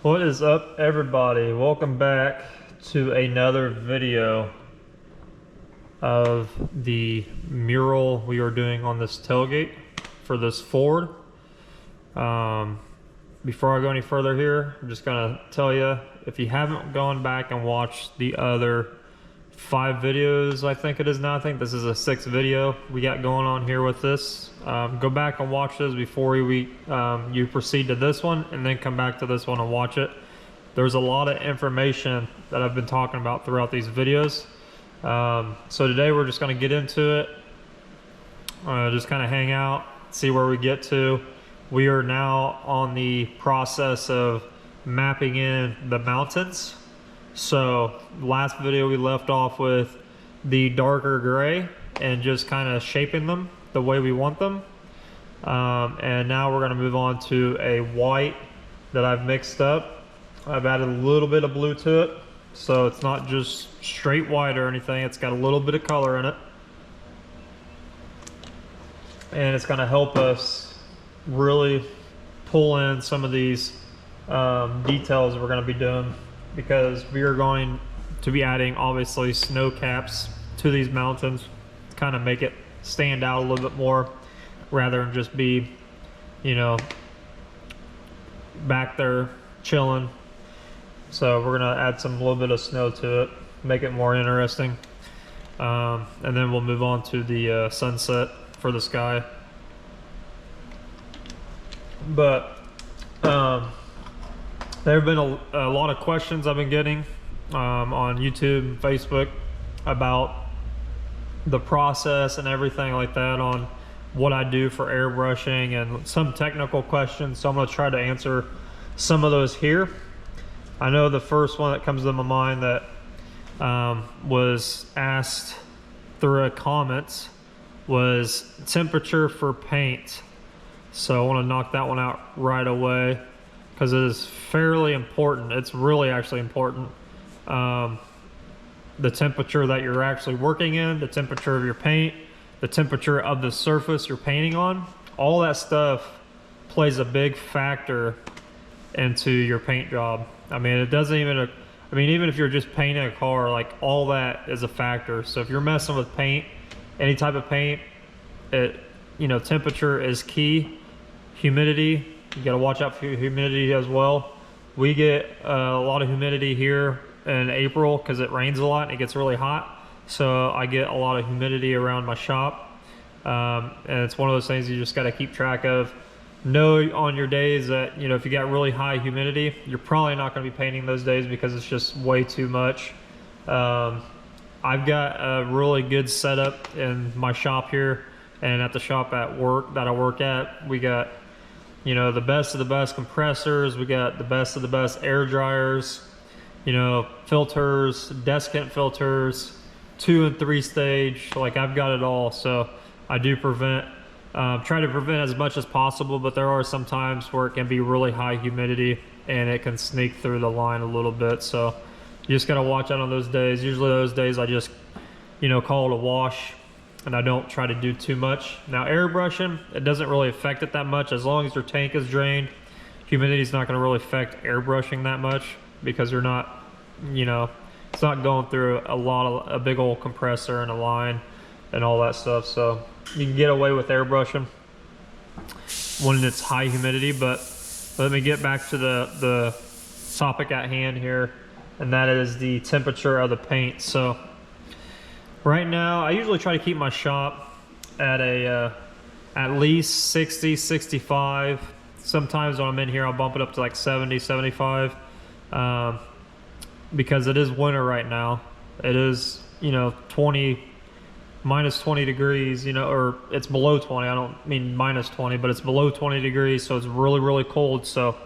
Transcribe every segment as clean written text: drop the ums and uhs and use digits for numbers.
What is up, everybody? Welcome back to another video of the mural we are doing on this tailgate for this Ford. Before I go any further here, I'm just gonna tell you, if you haven't gone back and watched the other 5 videos, I think it is now, I think this is a 6th video we got going on here with this. Go back and watch those before you proceed to this one, and then come back to this one and watch it. There's a lot of information that I've been talking about throughout these videos. So today we're just going to get into it, just kind of hang out, see where we get to. We are now on the process of mapping in the mountains. So last video we left off with the darker gray and just kind of shaping them the way we want them. And now we're going to move on to a white that I've mixed up. I've added a little bit of blue to it, so it's not just straight white or anything. It's got a little bit of color in it, and it's going to help us really pull in some of these details we're going to be doing, because we are going to be adding obviously snow caps to these mountains to kind of make it stand out a little bit more, rather than just be, you know, back there chilling. So we're gonna add a little bit of snow to it, make it more interesting, and then we'll move on to the sunset for the sky. But there have been a lot of questions I've been getting on YouTube and Facebook about the process and everything like that, on what I do for airbrushing, and some technical questions. So I'm going to try to answer some of those here. I know the first one that comes to my mind that was asked through a comment was temperature for paint. So I want to knock that one out right away, because it is fairly important. It's really actually important. The temperature that you're actually working in, the temperature of your paint, the temperature of the surface you're painting on, all that stuff plays a big factor into your paint job. I mean, it doesn't even, even if you're just painting a car, like, all that is a factor. So if you're messing with paint, any type of paint, temperature is key. Humidity, you got to watch out for humidity as well. We get a lot of humidity here in April because it rains a lot and it gets really hot. So I get a lot of humidity around my shop. And it's one of those things you just got to keep track of. Know on your days that, if you got really high humidity, you're probably not going to be painting those days because it's just way too much. I've got a really good setup in my shop here, and at the shop at work that I work at, we got, the best of the best compressors. We got the best of the best air dryers, filters, desiccant filters, 2 and 3 stage. Like, I've got it all. So I do try to prevent as much as possible, but there are some times where it can be really high humidity and it can sneak through the line a little bit. So you just got to watch out on those days. Usually those days I just, call it a wash, and I don't try to do too much. Now, airbrushing, it doesn't really affect it that much. As long as your tank is drained, humidity is not going to really affect airbrushing that much, because you're not, it's not going through a big old compressor and a line and all that stuff. So you can get away with airbrushing when it's high humidity. But let me get back to the topic at hand here, and that is the temperature of the paint. So right now I usually try to keep my shop at at least 60, 65. Sometimes when I'm in here I'll bump it up to like 70, 75, because it is winter right now. It is, minus 20 degrees, or it's below 20. I don't mean minus 20, but it's below 20 degrees. So it's really, really cold. So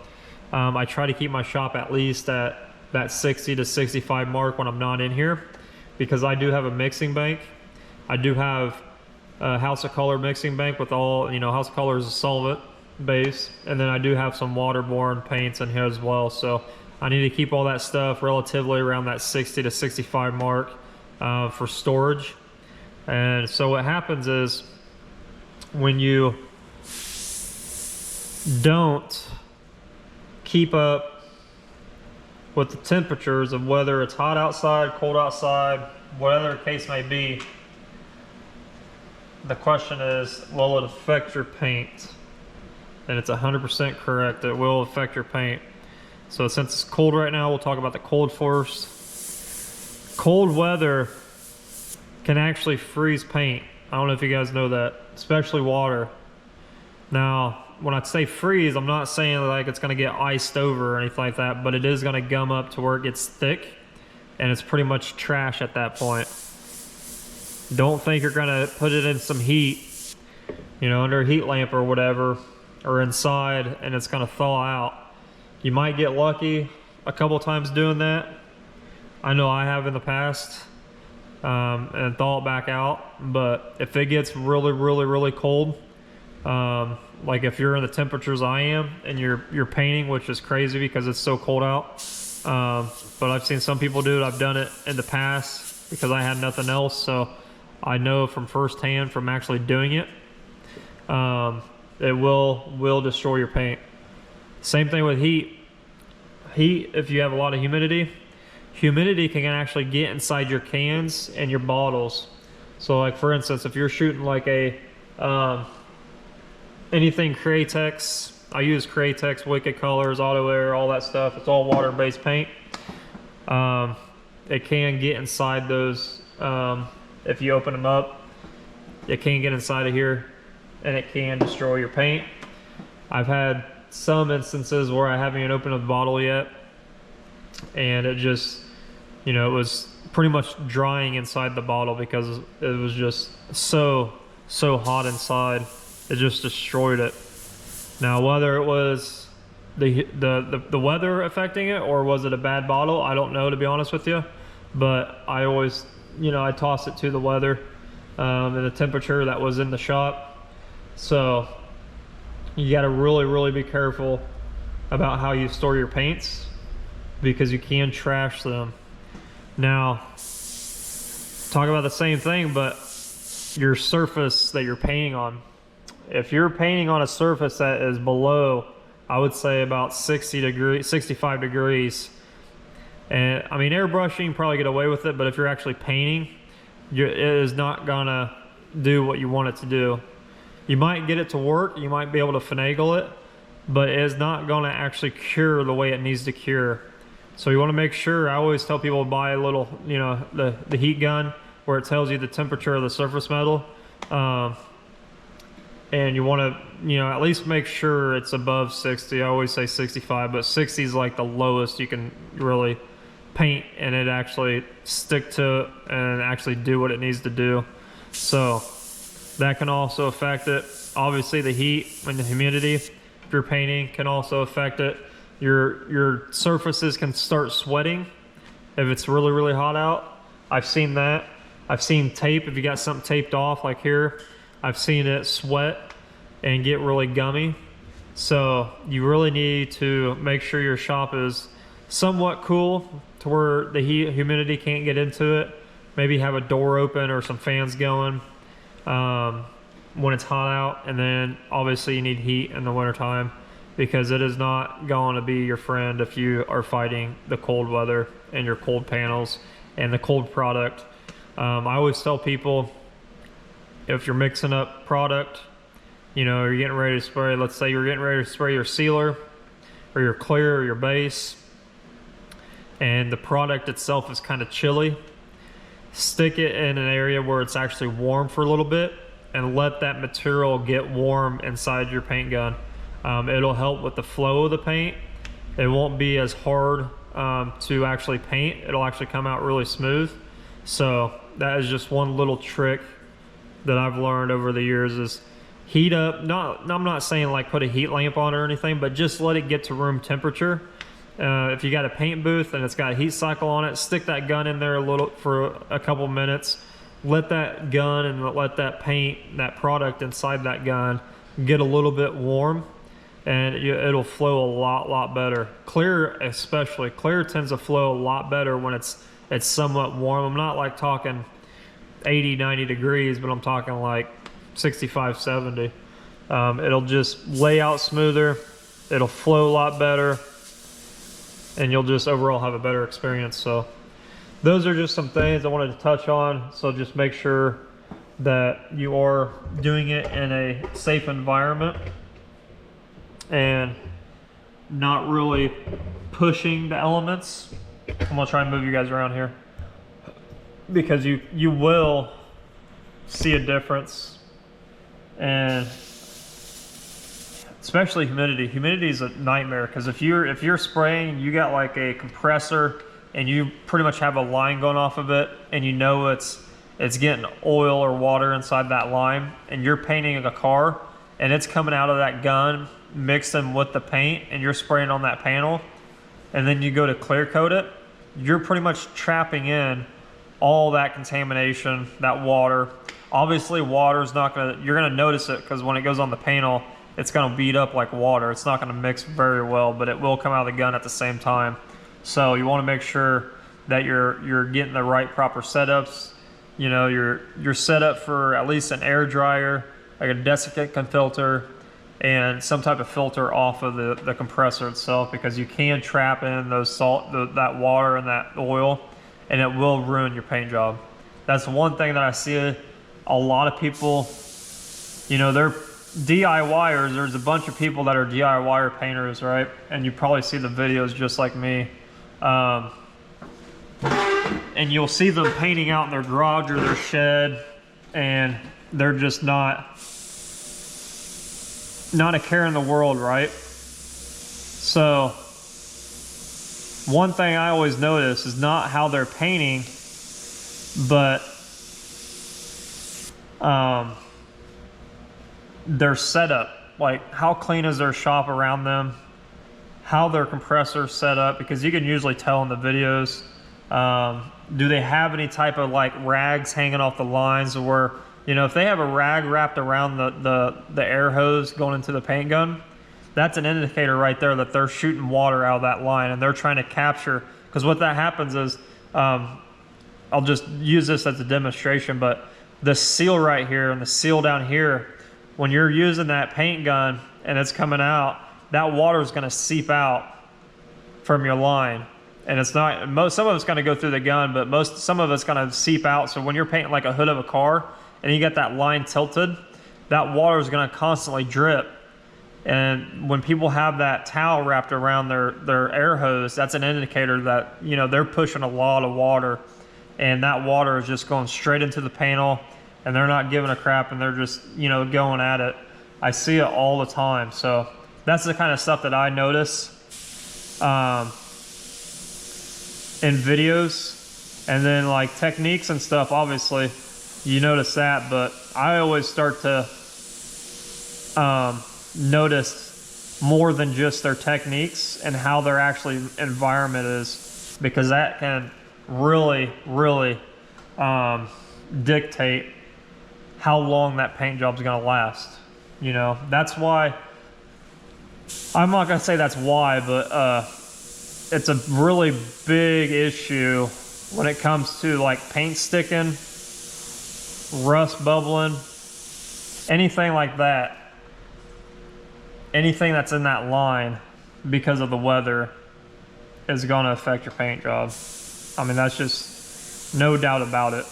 I try to keep my shop at least at that 60 to 65 mark when I'm not in here, because I do have a mixing bank. I do have a House of Color mixing bank with all, House of Color is a solvent base. And then I do have some waterborne paints in here as well. So I need to keep all that stuff relatively around that 60 to 65 mark for storage. And so what happens is, when you don't keep up with the temperatures of whether it's hot outside, cold outside, whatever the case may be, the question is, will it affect your paint? And it's 100% correct. It will affect your paint. So since it's cold right now, we'll talk about the cold first. Cold weather can actually freeze paint. I don't know if you guys know that, especially water. Now, when I say freeze, I'm not saying like it's gonna get iced over or anything like that, but it is gonna gum up to where it gets thick, and it's pretty much trash at that point. Don't think you're gonna put it in some heat, you know, under a heat lamp or whatever, or inside, and it's gonna thaw out. You might get lucky a couple times doing that. I know I have in the past, and thaw it back out. But if it gets really cold, like if you're in the temperatures I am and you're painting, which is crazy because it's so cold out, but I've seen some people do it. I've done it in the past because I had nothing else, so I know from firsthand from actually doing it. It will destroy your paint. Same thing with heat. Heat, if you have a lot of humidity can actually get inside your cans and your bottles. So like for instance, if you're shooting like a anything Createx, I use Createx, Wicked Colors, Auto Air, all that stuff. It's all water-based paint. It can get inside those. If you open them up, it can get inside of here and it can destroy your paint. I've had some instances where I haven't even opened a bottle yet, and it just, you know, it was pretty much drying inside the bottle because it was just so hot inside. It just destroyed it. Now, whether it was the weather affecting it or was it a bad bottle, I don't know, to be honest with you. But I always, you know, I toss it to the weather and the temperature that was in the shop. So you got to really be careful about how you store your paints because you can trash them. Now, talk about the same thing, but your surface that you're painting on. If you're painting on a surface that is below, I would say about 60 degrees, 65 degrees, and I mean airbrushing, you can probably get away with it, but if you're actually painting, it is not gonna do what you want it to do. You might get it to work, you might be able to finagle it, but it is not gonna actually cure the way it needs to cure. So you wanna make sure, I always tell people to buy a little, you know, the heat gun where it tells you the temperature of the surface metal. And you wanna, you know, at least make sure it's above 60. I always say 65, but 60 is like the lowest you can really paint and it actually stick to it and actually do what it needs to do. So that can also affect it. Obviously the heat and the humidity, if you're painting, can also affect it. Your surfaces can start sweating if it's really hot out. I've seen that. I've seen tape, if you got something taped off like here, I've seen it sweat and get really gummy. So you really need to make sure your shop is somewhat cool to where the humidity can't get into it. Maybe have a door open or some fans going when it's hot out. And then obviously you need heat in the wintertime because it is not going to be your friend if you are fighting the cold weather and your cold panels and the cold product. I always tell people, if you're mixing up product, you know, you're getting ready to spray, let's say you're getting ready to spray your sealer or your clear or your base, and the product itself is kind of chilly, stick it in an area where it's actually warm for a little bit and let that material get warm inside your paint gun. It'll help with the flow of the paint. It won't be as hard to actually paint. It'll actually come out really smooth. So that is just one little trick that I've learned over the years is heat up. I'm not saying like put a heat lamp on or anything, but just let it get to room temperature. If you got a paint booth and it's got a heat cycle on it, stick that gun in there for a couple minutes. Let that gun and let that paint, that product inside that gun get a little bit warm, and it'll flow a lot better. Clear especially. Clear tends to flow a lot better when it's somewhat warm. I'm not like talking 80, 90 degrees, but I'm talking like 65, 70. It'll just lay out smoother. It'll flow a lot better. and you'll just overall have a better experience. So those are just some things I wanted to touch on. So just make sure that you are doing it in a safe environment and not really pushing the elements. I'm gonna try and move you guys around here because you will see a difference, and especially humidity. Humidity is a nightmare because if you're spraying, you got like a compressor and you pretty much have a line going off of it, and you know it's getting oil or water inside that line, and you're painting a car and it's coming out of that gun mixing with the paint, and you're spraying on that panel, and then you go to clear coat it, you're pretty much trapping in all that contamination, that water. Obviously water's not gonna, you're gonna notice it because when it goes on the panel, it's gonna beat up like water. It's not gonna mix very well, but it will come out of the gun at the same time. So you wanna make sure that you're getting the right proper setups. You know, you're set up for at least an air dryer, like a desiccant filter, and some type of filter off of the compressor itself, because you can trap in those that water and that oil, and it will ruin your paint job. That's one thing that I see a lot of people, you know, they're DIYers. There's a bunch of people that are DIYer painters, right? And you probably see the videos just like me. And you'll see them painting out in their garage or their shed, and they're just not a care in the world, right? So one thing I always notice is not how they're painting, but their setup. Like, how clean is their shop around them, how their compressor's set up, because you can usually tell in the videos. Do they have any type of like rags hanging off the lines, or, you know, if they have a rag wrapped around the air hose going into the paint gun, that's an indicator right there that they're shooting water out of that line, and they're trying to capture, because what that happens is, I'll just use this as a demonstration, but the seal right here and the seal down here, when you're using that paint gun and it's coming out, that water is going to seep out from your line. And it's not, some of it's going to go through the gun, but some of it's going to seep out. So when you're painting like a hood of a car and you get that line tilted, that water is going to constantly drip. And when people have that towel wrapped around their air hose, that's an indicator that, you know, they're pushing a lot of water, and that water is just going straight into the panel, and they're not giving a crap, and they're just, you know, going at it. I see it all the time. So that's the kind of stuff that I notice in videos. And then like techniques and stuff, obviously you notice that, but I always start to notice more than just their techniques and how their actually environment is, because that can really dictate how long that paint job's gonna last. You know, that's why, I'm not gonna say that's why, but it's a really big issue when it comes to like paint sticking, rust bubbling, anything like that. Anything that's in that line because of the weather is going to affect your paint job. I mean, that's just no doubt about it.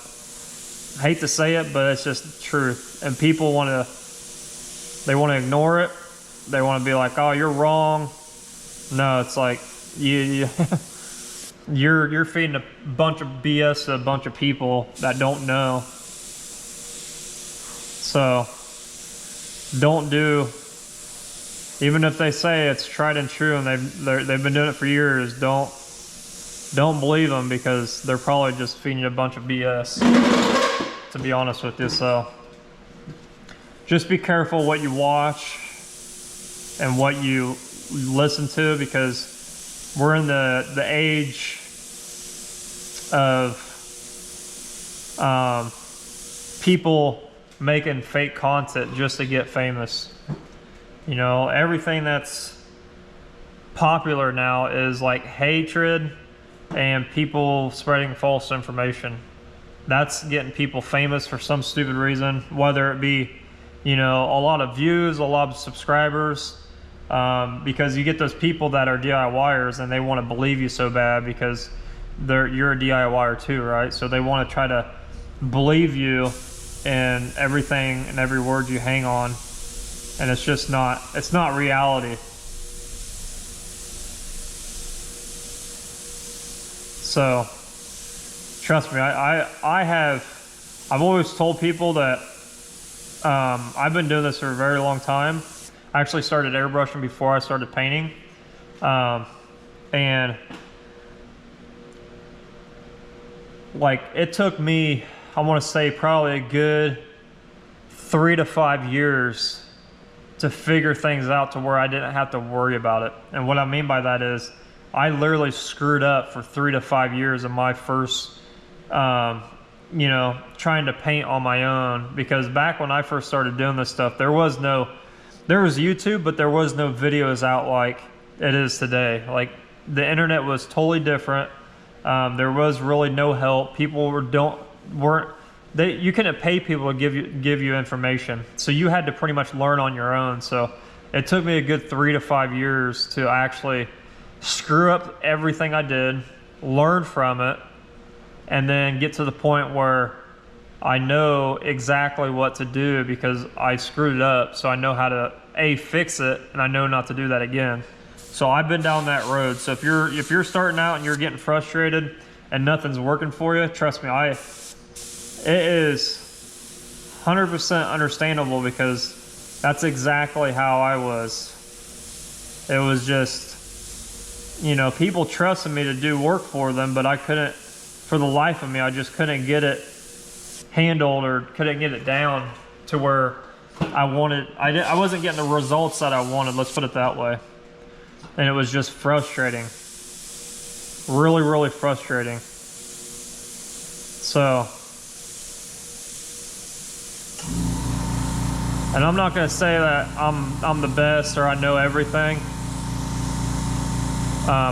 I hate to say it, but it's just the truth. And people want to ignore it. They want to be like, oh, you're wrong. No, it's like, you're feeding a bunch of BS to a bunch of people that don't know. So don't do, even if they say it's tried and true and they've been doing it for years, don't believe them, because they're probably just feeding you a bunch of BS, to be honest with you. So just be careful what you watch and what you listen to, because we're in the age of people making fake content just to get famous. You know, everything that's popular now is like hatred and people spreading false information. That's getting people famous for some stupid reason, whether it be, you know, a lot of views, a lot of subscribers, because you get those people that are DIYers and they want to believe you so bad because you're a DIYer too, right? So they want to try to believe you in everything and every word you hang on, and it's just not, it's not reality. So trust me, I've always told people that I've been doing this for a very long time. I actually started airbrushing before I started painting, and like it took me, I want to say probably a good 3 to 5 years to figure things out to where I didn't have to worry about it. And what I mean by that is I literally screwed up for 3 to 5 years of my first, you know, trying to paint on my own, because back when I first started doing this stuff, there was YouTube, but there was no videos out like it is today. Like the internet was totally different. There was really no help. People you couldn't pay people to give you information. So you had to pretty much learn on your own. So it took me a good 3 to 5 years to actually screw up everything I did, learn from it, and then get to the point where I know exactly what to do because I screwed it up. So I know how to fix it, and I know not to do that again. So I've been down that road. So if you're starting out and you're getting frustrated and nothing's working for you, trust me, it is 100% understandable, because that's exactly how I was. It was just, you know, people trusted me to do work for them, but I couldn't, for the life of me, I just couldn't get it handled or couldn't get it down to where I wanted. I wasn't getting the results that I wanted, let's put it that way. And it was just frustrating. Really, really frustrating. So, and I'm not going to say that I'm the best or I know everything.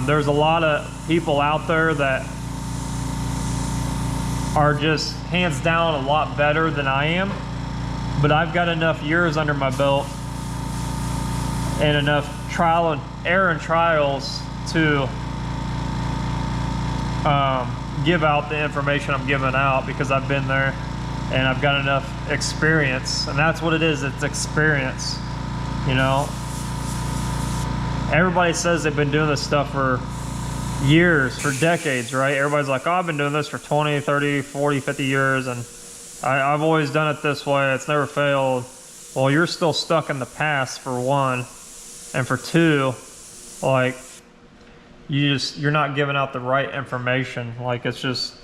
There's a lot of people out there that are just hands down a lot better than I am, but I've got enough years under my belt and enough trial and error and trials to give out the information I'm giving out, because I've been there and I've got enough experience. And that's what it is, it's experience. You know, everybody says they've been doing this stuff for years, for decades, right? Everybody's like, oh, I've been doing this for 20, 30, 40, 50 years, and I've always done it this way, it's never failed. Well, you're still stuck in the past, for one, and for two, like, you're not giving out the right information. Like, it's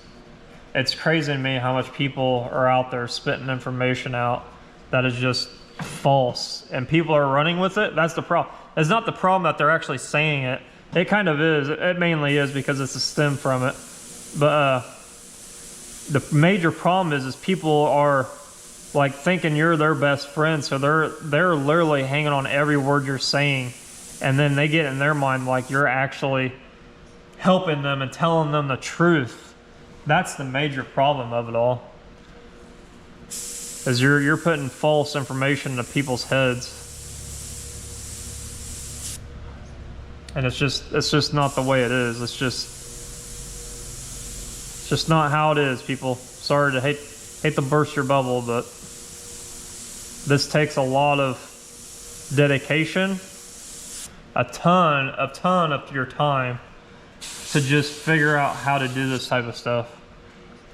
crazy to me how much people are out there spitting information out that is just false, and people are running with it. That's the problem. It's not the problem that they're actually saying it. It kind of is. It mainly is, because it's a stem from it. But the major problem is people are like thinking you're their best friend, so they're literally hanging on every word you're saying, and then they get in their mind like you're actually helping them and telling them the truth. That's the major problem of it all, is you're putting false information into people's heads. And it's just not the way it is. It's just not how it is, people. Sorry to hate to burst your bubble, but this takes a lot of dedication, a ton of your time to just figure out how to do this type of stuff.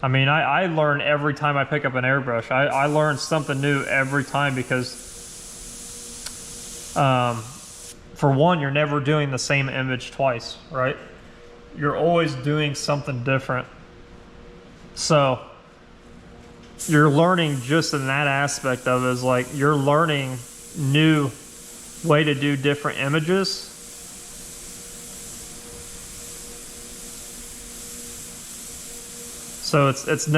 I mean, I learn every time I pick up an airbrush. I learn something new every time, because for one, you're never doing the same image twice, right? You're always doing something different. So you're learning just in that aspect of it, is like you're learning new way to do different images. So it's a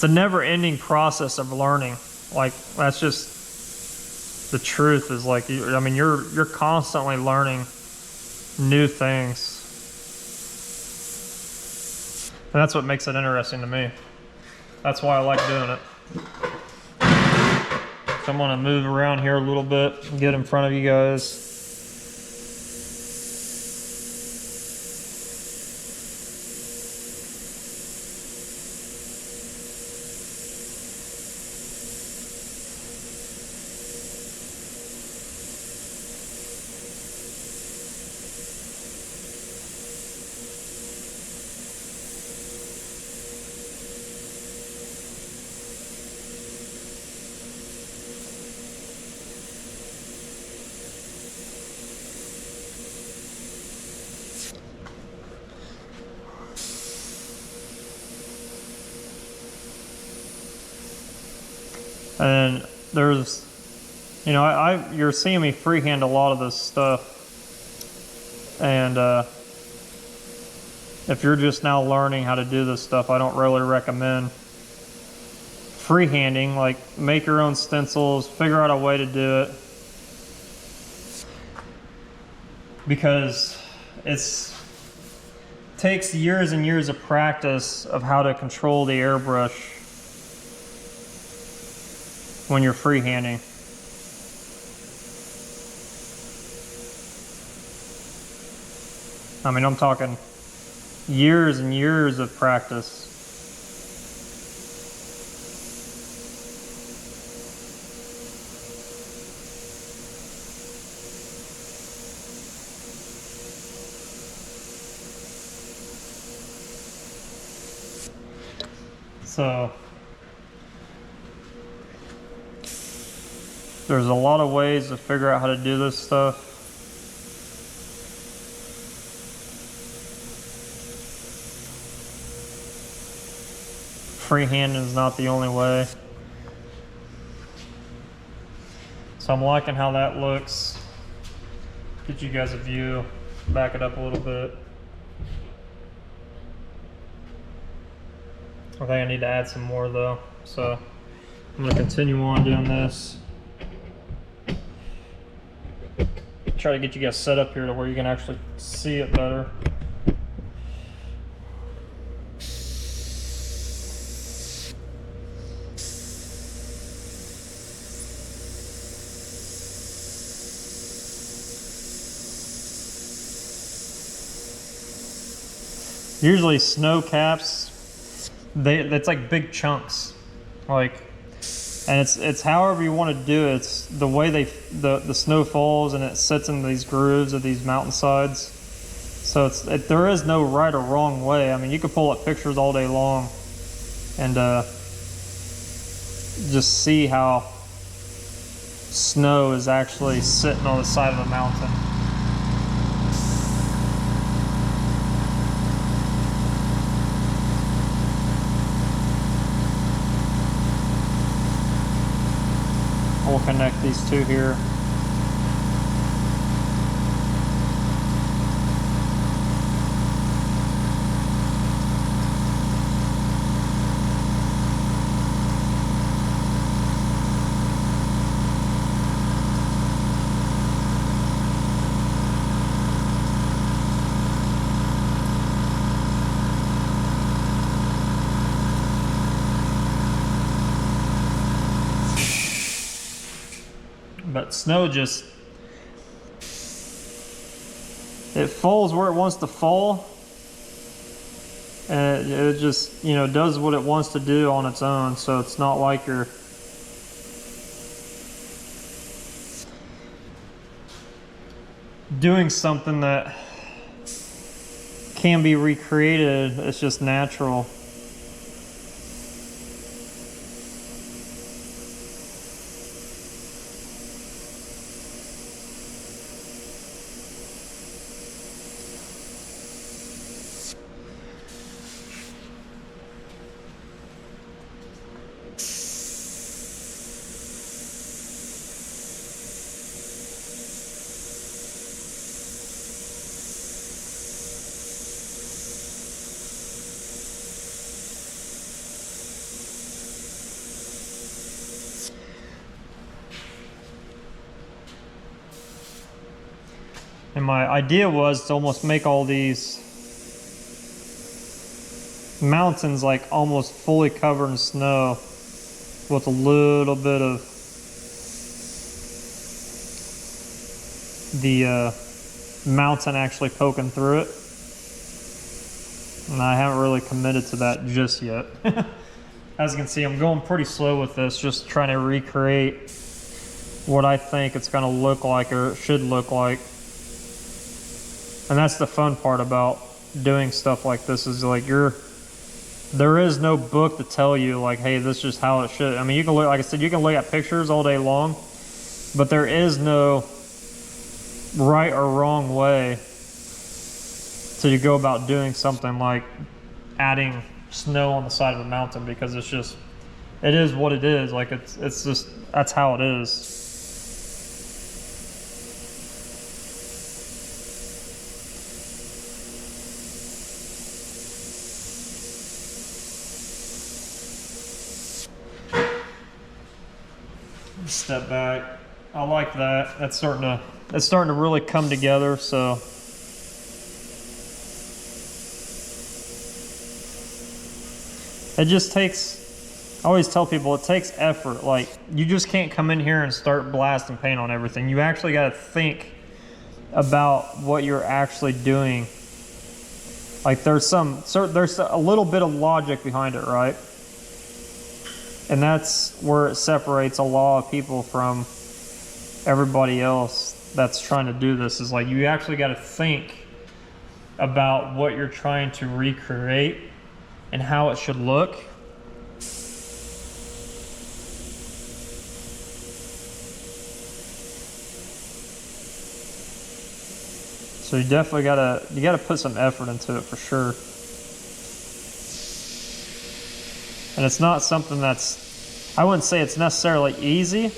never ending process of learning. Like, that's just the truth, is like, I mean, you're constantly learning new things. And that's what makes it interesting to me. That's why I like doing it. So I'm gonna move around here a little bit and get in front of you guys. And there's, you know, you're seeing me freehand a lot of this stuff. And if you're just now learning how to do this stuff, I don't really recommend freehanding. Like, make your own stencils, figure out a way to do it. Because it takes years and years of practice of how to control the airbrush when you're freehanding. I mean, I'm talking years and years of practice. So there's a lot of ways to figure out how to do this stuff. Freehand is not the only way. So I'm liking how that looks. Get you guys a view, back it up a little bit. I think I need to add some more though. So I'm gonna continue on doing this. Try to get you guys set up here to where you can actually see it better. Usually snow caps, it's like big chunks, like, and it's however you want to do it. It's the way the snow falls and it sits in these grooves of these mountainsides. So there is no right or wrong way. I mean, you could pull up pictures all day long and just see how snow is actually sitting on the side of a mountain. We'll connect these two here. But snow just, it falls where it wants to fall, and it just, you know, does what it wants to do on its own. So it's not like you're doing something that can be recreated. It's just natural. And my idea was to almost make all these mountains like almost fully covered in snow with a little bit of the mountain actually poking through it. And I haven't really committed to that just yet. As you can see, I'm going pretty slow with this, just trying to recreate what I think it's gonna look like, or it should look like. And that's the fun part about doing stuff like this, is like there is no book to tell you like, hey, this is just how it should. I mean, you can look, like I said, you can look at pictures all day long, but there is no right or wrong way to go about doing something like adding snow on the side of a mountain, because it is what it is. Like it's just, that's how it is. Step back. I like that. That's starting to really come together. So it just takes, I always tell people, it takes effort. Like, you just can't come in here and start blasting paint on everything. You actually got to think about what you're actually doing. Like, there's a little bit of logic behind it, right? And that's where it separates a lot of people from everybody else that's trying to do this, is like, you actually got to think about what you're trying to recreate and how it should look. So you definitely gotta put some effort into it for sure. And it's not something that's, I wouldn't say it's necessarily easy,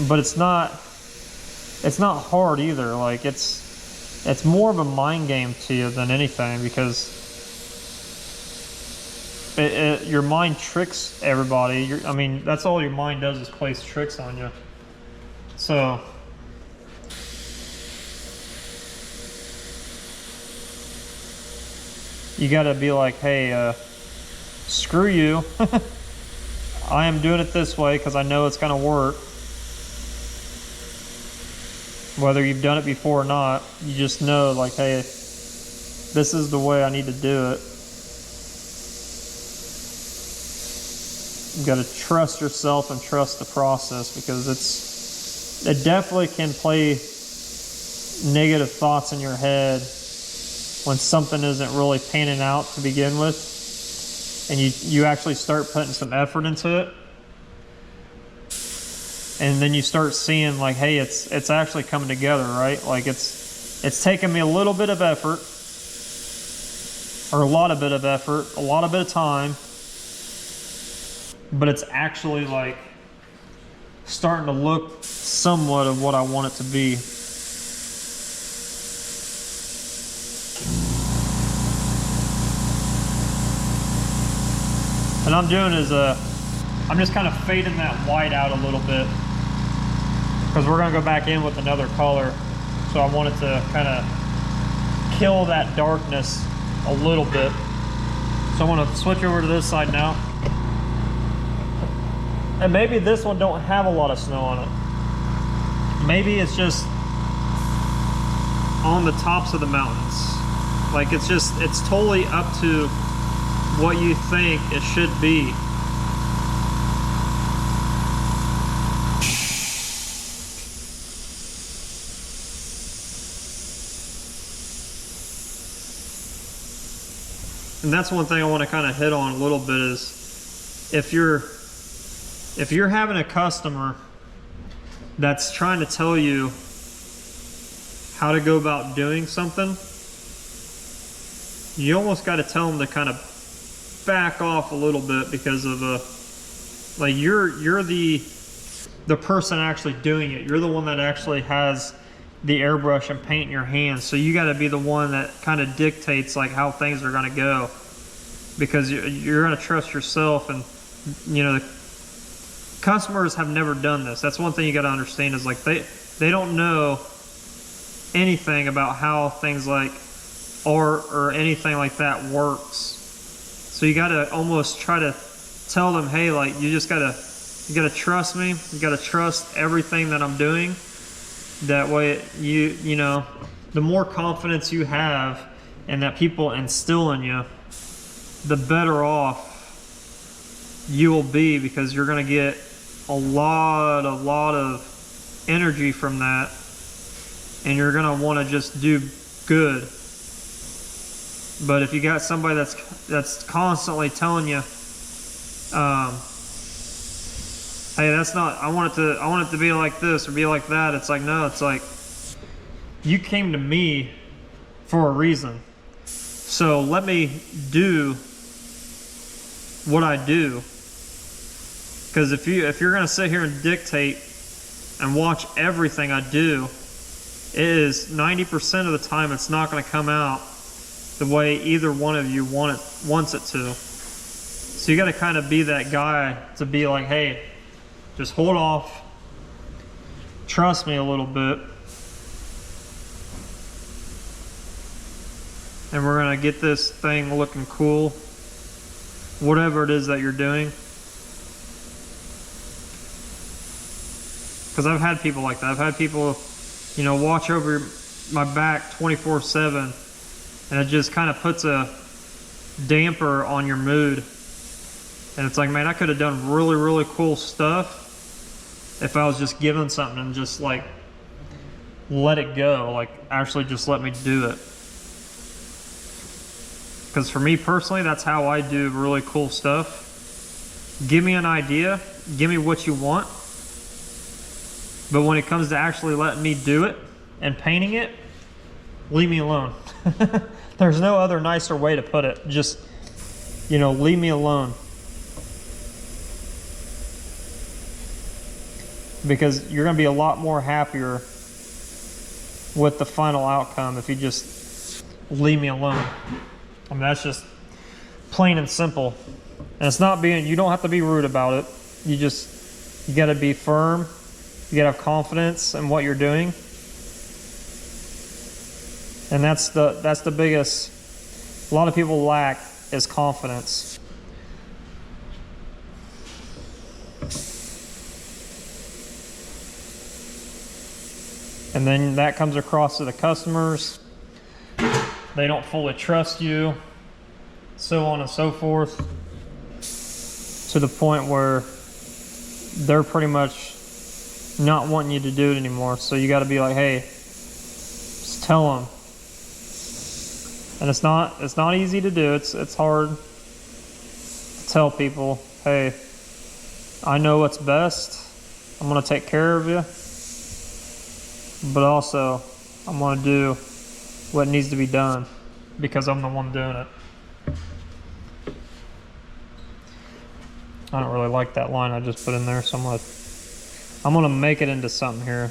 but it's not hard either. Like, it's more of a mind game to you than anything, because your mind tricks everybody. I mean, that's all your mind does, is plays tricks on you. So you got to be like, hey, screw you. I am doing it this way because I know it's going to work. Whether you've done it before or not, you just know, like, hey, this is the way I need to do it. You got to trust yourself and trust the process, because it definitely can play negative thoughts in your head when something isn't really panning out to begin with, and you actually start putting some effort into it, and then you start seeing, like, hey, it's actually coming together, right? Like, it's taken me a little bit of effort, or a lot of bit of effort, a lot of bit of time, but it's actually like starting to look somewhat of what I want it to be. And I'm doing is I'm just kind of fading that white out a little bit, because we're going to go back in with another color. So I wanted to kind of kill that darkness a little bit. So I'm going to switch over to this side now. And maybe this one don't have a lot of snow on it. Maybe it's just on the tops of the mountains. Like, it's totally up to what you think it should be. And that's one thing I want to kind of hit on a little bit, is if you're having a customer that's trying to tell you how to go about doing something, you almost got to tell them to kind of back off a little bit, because of like, you're the person actually doing it. You're the one that actually has the airbrush and paint in your hands, so you got to be the one that kind of dictates like how things are going to go, because you're going to trust yourself. And you know, the customers have never done this. That's one thing you got to understand, is like they don't know anything about how things like art or anything like that works. So you got to almost try to tell them, hey, like, you just got to You gotta trust me. You gotta trust everything that I'm doing. That way, you know, the more confidence you have and that people instill in you, the better off you will be, because you're gonna get a lot of energy from that, and you're gonna want to just do good. But if you got somebody that's constantly telling you, hey, that's not, I want it to be like this or be like that. It's like, no, it's like, you came to me for a reason. So let me do what I do. Because if you're gonna sit here and dictate and watch everything I do, it is 90% of the time it's not gonna come out the way either one of you wants it to. So you gotta kind of be that guy to be like, hey, just hold off, trust me a little bit, and we're gonna get this thing looking cool, whatever it is that you're doing. Because I've had people like that. I've had people, you know, watch over my back 24/7, and it just kind of puts a damper on your mood. And it's like, man, I could have done really cool stuff if I was just given something and just like let it go, like actually just let me do it. Because for me personally, that's how I do really cool stuff. Give me an idea, give me what you want, but when it comes to actually letting me do it and painting it, leave me alone. There's no other nicer way to put it. Just, you know, leave me alone. Because you're gonna be a lot more happier with the final outcome if you just leave me alone. I mean, that's just plain and simple. And it's not being, you don't have to be rude about it. You gotta be firm. You gotta have confidence in what you're doing. And that's the biggest, a lot of people lack, is confidence. And then that comes across to the customers. They don't fully trust you, so on and so forth, to the point where they're pretty much not wanting you to do it anymore. So you got to be like, hey, just tell them. And it's not easy to do. It's hard to tell people, hey, I know what's best. I'm gonna take care of you, but also I'm gonna do what needs to be done because I'm the one doing it. I don't really like that line I just put in there, so I'm gonna make it into something here.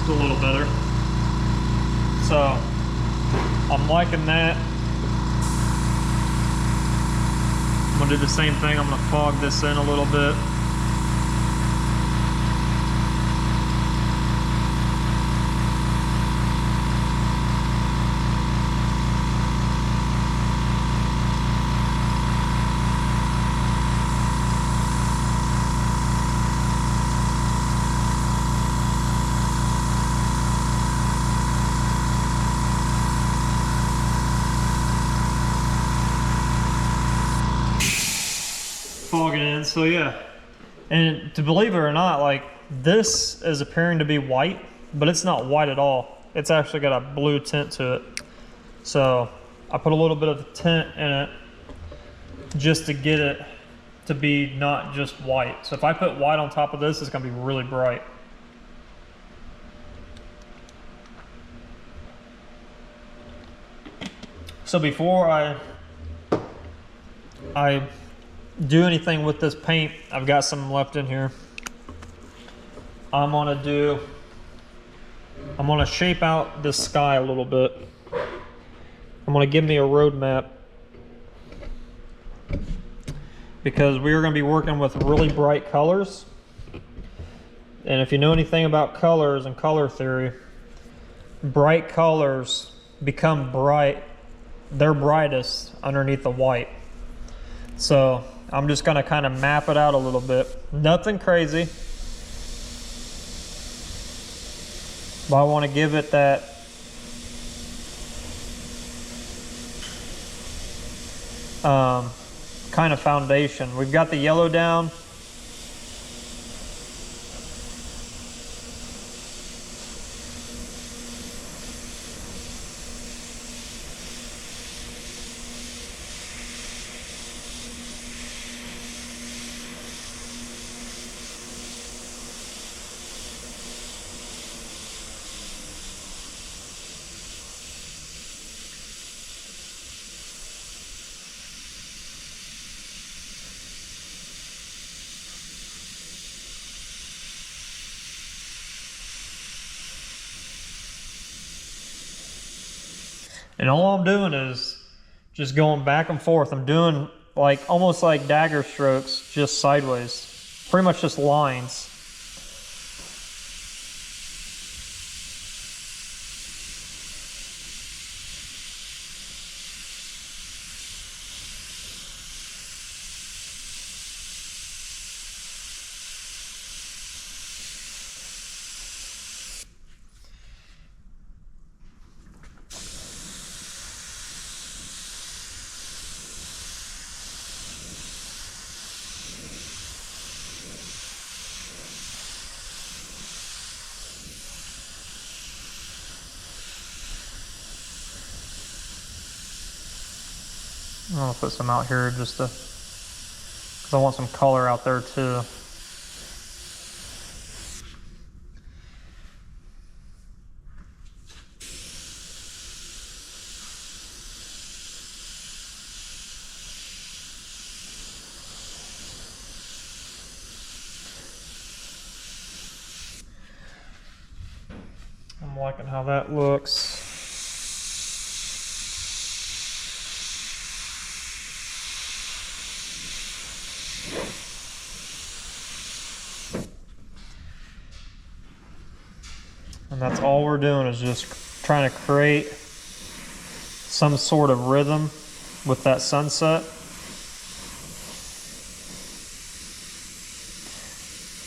It's a little better. So I'm liking that. I'm gonna do the same thing. I'm gonna fog this in a little bit. Fog it in, so yeah. And to believe it or not, like, this is appearing to be white, but it's not white at all. It's actually got a blue tint to it. So I put a little bit of the tint in it just to get it to be not just white. So if I put white on top of this, it's gonna be really bright. So before I do anything with this paint, I've got some left in here. I'm gonna shape out this sky a little bit. I'm gonna give me a road map. because we are going to be working with really bright colors. And if you know anything about colors and color theory, bright colors become bright, they're brightest underneath the white. So I'm just going to kind of map it out a little bit. Nothing crazy, but I want to give it that kind of foundation. We've got the yellow down. And all I'm doing is just going back and forth. I'm doing like almost like dagger strokes, just sideways. Pretty much just lines. I'm gonna put some out here just to, because I want some color out there too. I'm liking how that looks. And that's all we're doing, is just trying to create some sort of rhythm with that sunset.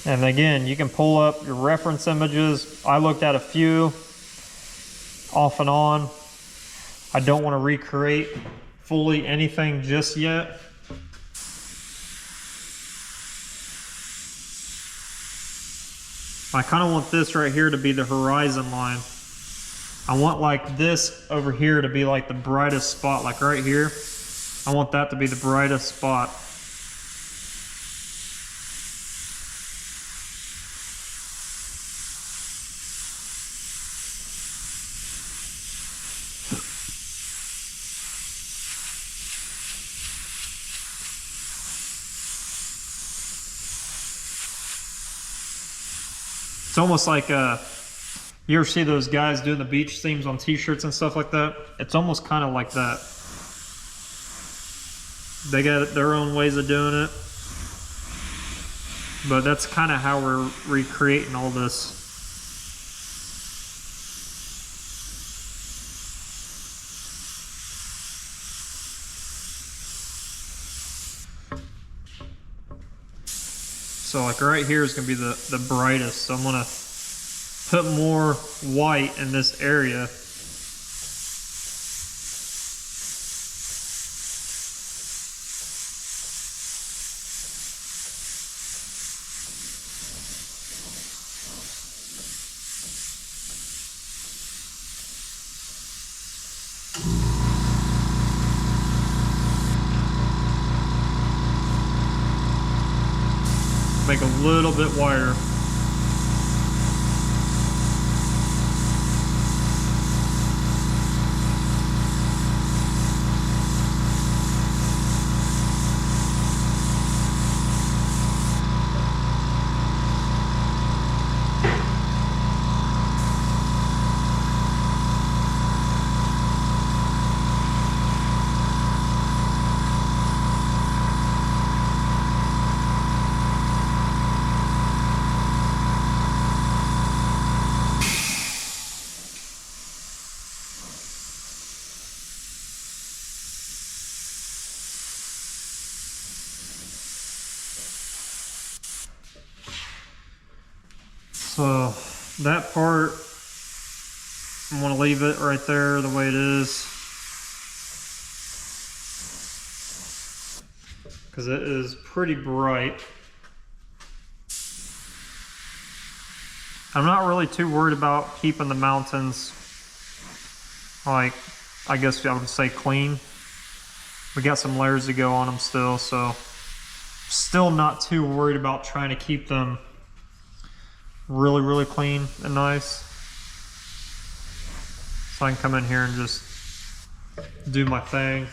And again, you can pull up your reference images. I looked at a few off and on. I don't want to recreate fully anything just yet. I kind of want this right here to be the horizon line. I want like this over here to be like the brightest spot, like right here. I want that to be the brightest spot. It's almost like you ever see those guys doing the beach themes on t-shirts and stuff like that? It's almost kind of like that. They got their own ways of doing it, but that's kind of how we're recreating all this. So like right here is going to be the brightest. So I'm going to put more white in this area. Make a little bit wider. So that part, I want to leave it right there the way it is, because it is pretty bright. I'm not really too worried about keeping the mountains, like, I guess I would say clean. We got some layers to go on them still, so still not too worried about trying to keep them really clean and nice. So I can come in here and just do my thing.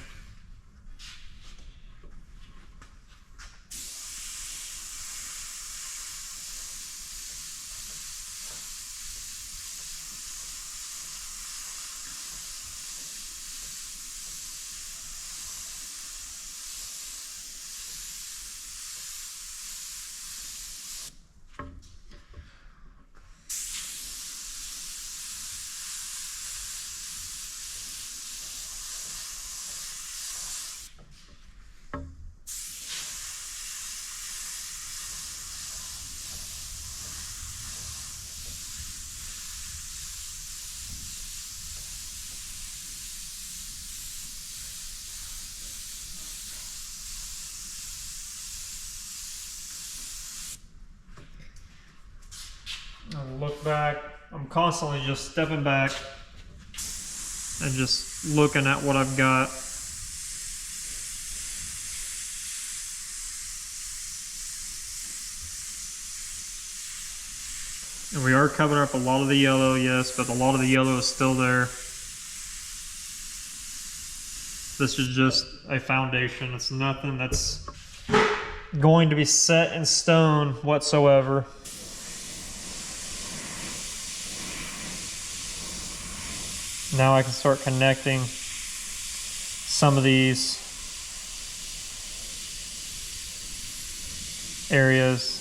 Look back. I'm constantly just stepping back and just looking at what I've got. And we are covering up a lot of the yellow, yes, but a lot of the yellow is still there. This is just a foundation. It's nothing that's going to be set in stone whatsoever. Now I can start connecting some of these areas.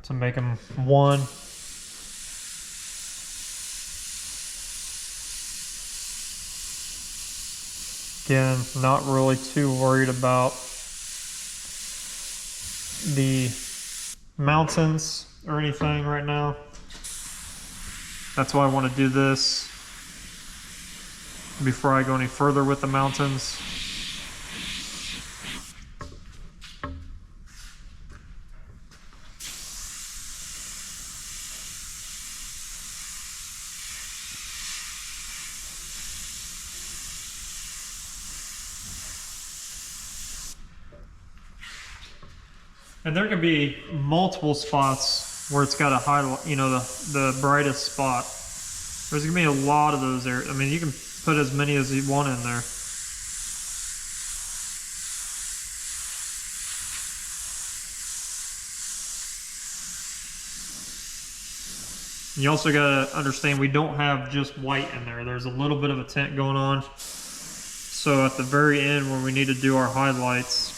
To make them one. Again, not really too worried about the mountains or anything right now. That's why I want to do this before I go any further with the mountains. And there can be multiple spots where it's got a highlight, you know, the brightest spot. There's gonna be a lot of those there. I mean, you can put as many as you want in there. You also gotta understand we don't have just white in there. There's a little bit of a tint going on. So at the very end when we need to do our highlights,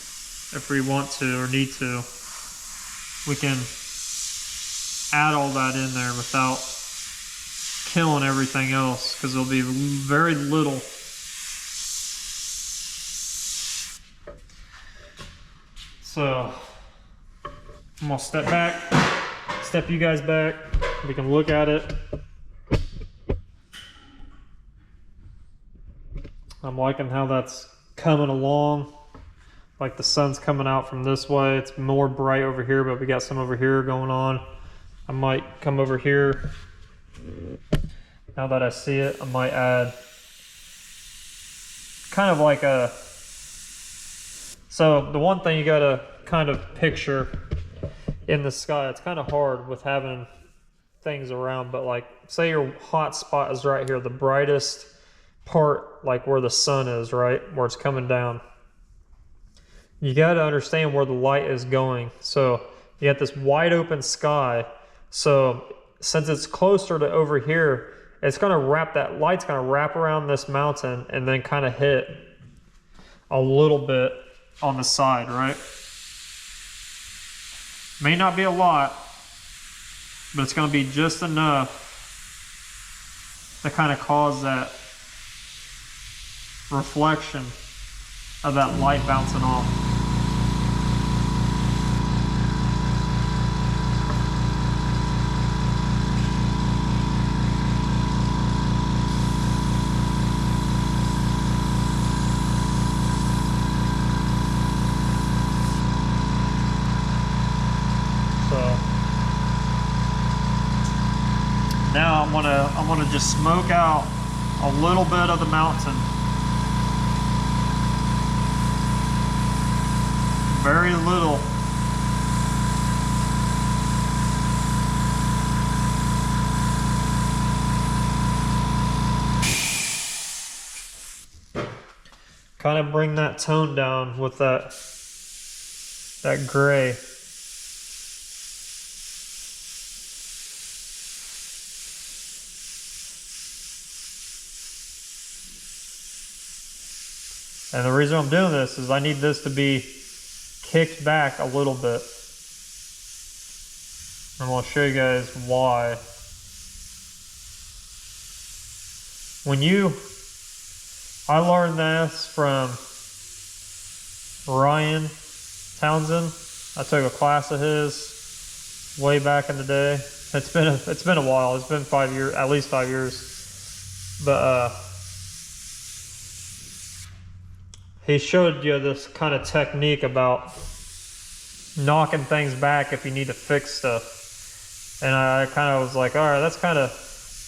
if we want to or need to, we can add all that in there without killing everything else, because there'll be very little. So I'm gonna step back, step you guys back, we can look at it. I'm liking how that's coming along. Like the sun's coming out from this way. It's more bright over here, but we got some over here going on. I might come over here. Now that I see it, I might add kind of like a, so the one thing you gotta kind of picture in the sky, it's kind of hard with having things around, but like say your hot spot is right here, the brightest part, like where the sun is, right? Where it's coming down. You got to understand where the light is going. So you got this wide open sky. So since it's closer to over here, it's going to wrap, that light's going to wrap around this mountain and then kind of hit a little bit on the side, right? May not be a lot, but it's going to be just enough to kind of cause that reflection of that light bouncing off. Now I'm gonna just smoke out a little bit of the mountain. Very little. Kind of bring that tone down with that gray. And the reason I'm doing this is I need this to be kicked back a little bit. I'm going to show you guys why. I learned this from Ryan Townsend. I took a class of his way back in the day. It's been a while. It's been 5 years, at least 5 years. But he showed you this kind of technique about knocking things back if you need to fix stuff. And I kind of was like, all right, that's kind of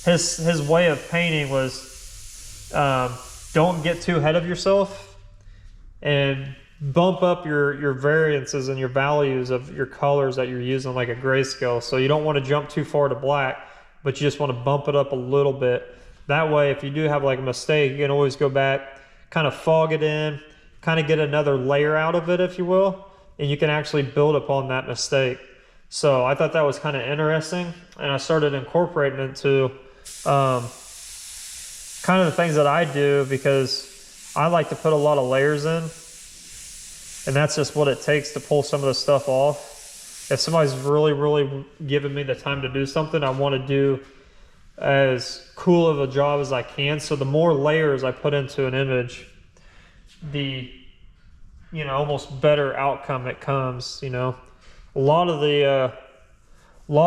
his way of painting was don't get too ahead of yourself and bump up your variances and your values of your colors that you're using, like a grayscale. So you don't want to jump too far to black, but you just want to bump it up a little bit. That way, if you do have like a mistake, you can always go back, kind of fog it in, kind of get another layer out of it, if you will, and you can actually build upon that mistake. So I thought that was kind of interesting, and I started incorporating it into kind of the things that I do, because I like to put a lot of layers in, and that's just what it takes to pull some of the stuff off. If somebody's really giving me the time to do something, I want to do as cool of a job as I can. So the more layers I put into an image, the almost better outcome it comes. A lot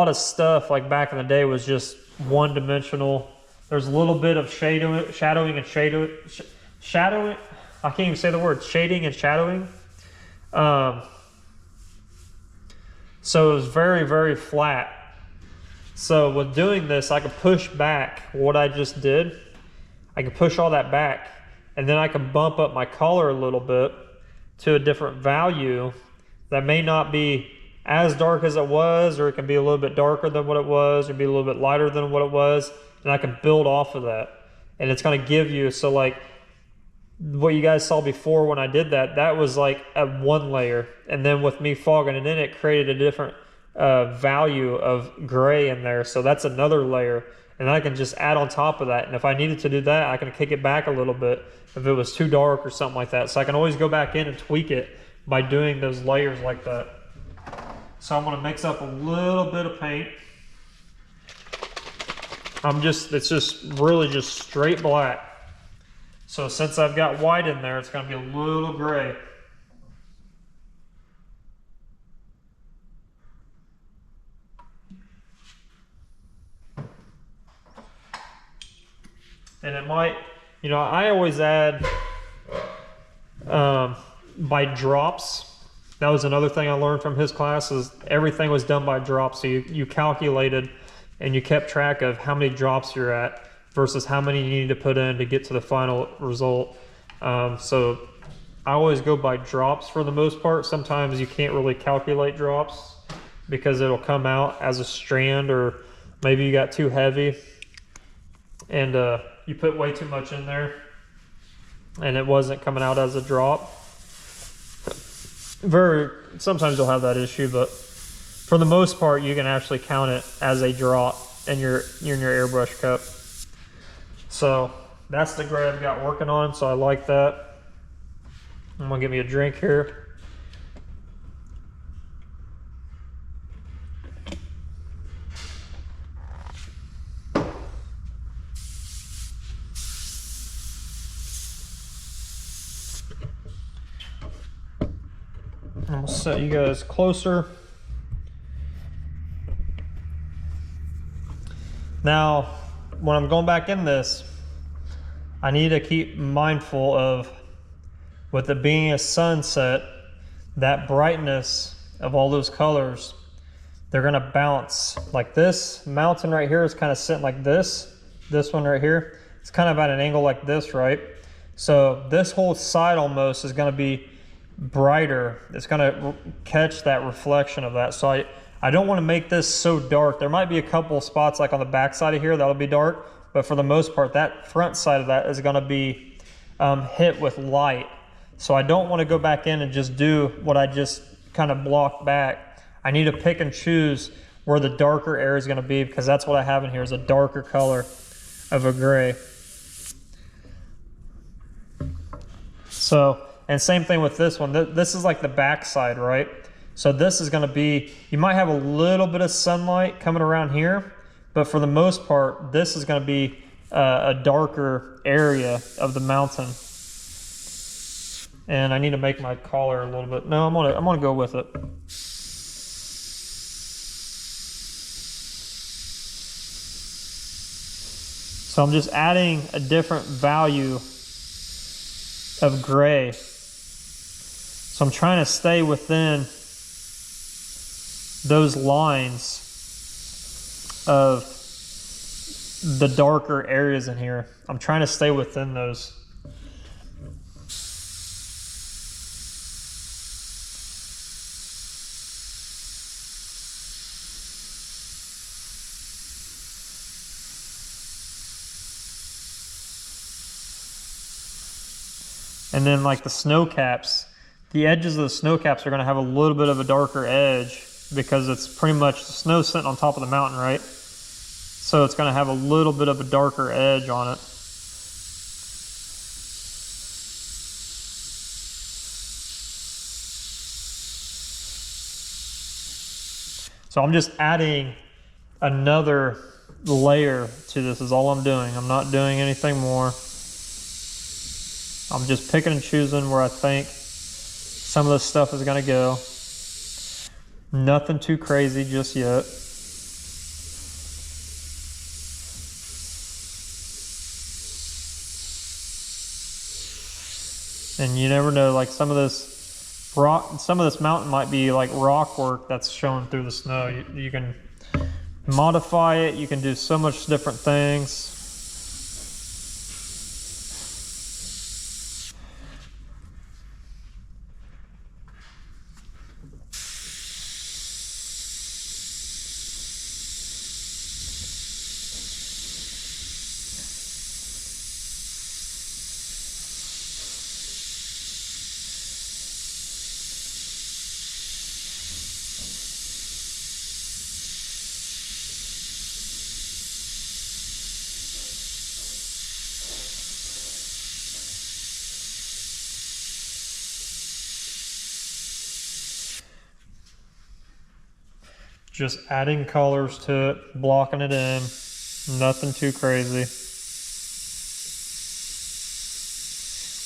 of stuff like back in the day was just one dimensional. There's a little bit of shadowing and shadowing. I can't even say the word, shading and shadowing. So it was very flat. So with doing this, I could push back what I just did. I could push all that back, and then I can bump up my color a little bit to a different value that may not be as dark as it was, or it can be a little bit darker than what it was, or be a little bit lighter than what it was, and I can build off of that. And it's going to give you, so like what you guys saw before when I did that, that was like a one layer, and then with me fogging it in, it created a different value of gray in there. So that's another layer, and I can just add on top of that. And if I needed to do that, I can kick it back a little bit if it was too dark or something like that. So I can always go back in and tweak it by doing those layers like that. So I'm going to mix up a little bit of paint. It's just really just straight black. So since I've got white in there, it's going to be a little gray. And it might, I always add by drops. That was another thing I learned from his class, is everything was done by drops. So you calculated and you kept track of how many drops you're at versus how many you need to put in to get to the final result. So I always go by drops for the most part. Sometimes you can't really calculate drops because it'll come out as a strand, or maybe you got too heavy and you put way too much in there and it wasn't coming out as a drop. Sometimes you'll have that issue, but for the most part, you can actually count it as a drop in your airbrush cup. So that's the gray I've got working on, so I like that. I'm gonna give me a drink here. set you guys closer. Now, when I'm going back in this, I need to keep mindful of, with it being a sunset, that brightness of all those colors, they're gonna bounce. Like this mountain right here is kind of sitting like this. This one right here, it's kind of at an angle like this, right? So this whole side almost is gonna be brighter. It's gonna catch that reflection of that. So I don't wanna make this so dark. There might be a couple spots like on the back side of here that'll be dark, but for the most part, that front side of that is gonna be hit with light. So I don't wanna go back in and just do what I just kind of blocked back. I need to pick and choose where the darker area is gonna be, because that's what I have in here is a darker color of a gray. So, and same thing with this one. This is like the back side, right? So this is gonna be, you might have a little bit of sunlight coming around here, but for the most part, this is gonna be a darker area of the mountain. And I need to make my collar a little bit. No, I'm gonna go with it. So I'm just adding a different value of gray. So I'm trying to stay within those lines of the darker areas in here. I'm trying to stay within those. And then like the snow caps, the edges of the snow caps are gonna have a little bit of a darker edge because it's pretty much the snow sitting on top of the mountain, right? So it's gonna have a little bit of a darker edge on it. So I'm just adding another layer to this is all I'm doing. I'm not doing anything more. I'm just picking and choosing where I think some of this stuff is gonna go. Nothing too crazy just yet. And you never know, like some of this mountain might be like rock work that's showing through the snow. You can modify it, you can do so much different things. Just adding colors to it, blocking it in, nothing too crazy.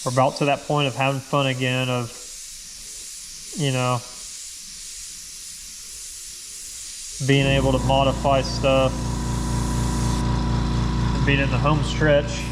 We're about to that point of having fun again, of, you know, being able to modify stuff, and being in the home stretch.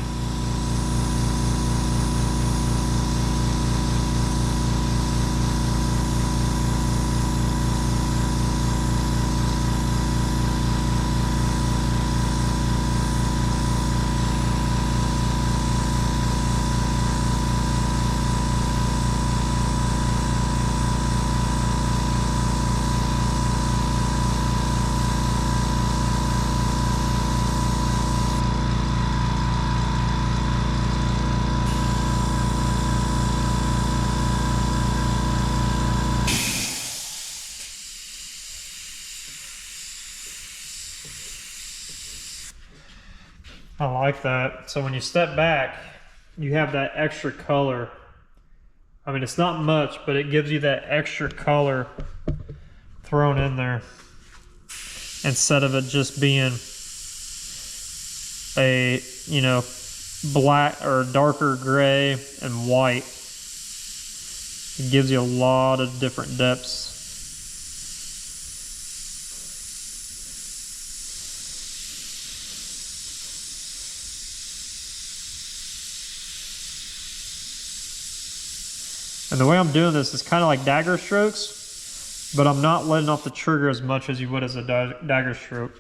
I like that. So when you step back, you have that extra color. I mean, it's not much, but it gives you that extra color thrown in there instead of it just being a, you know, black or darker gray and white. It gives you a lot of different depths. And the way I'm doing this is kind of like dagger strokes, but I'm not letting off the trigger as much as you would as a dagger stroke.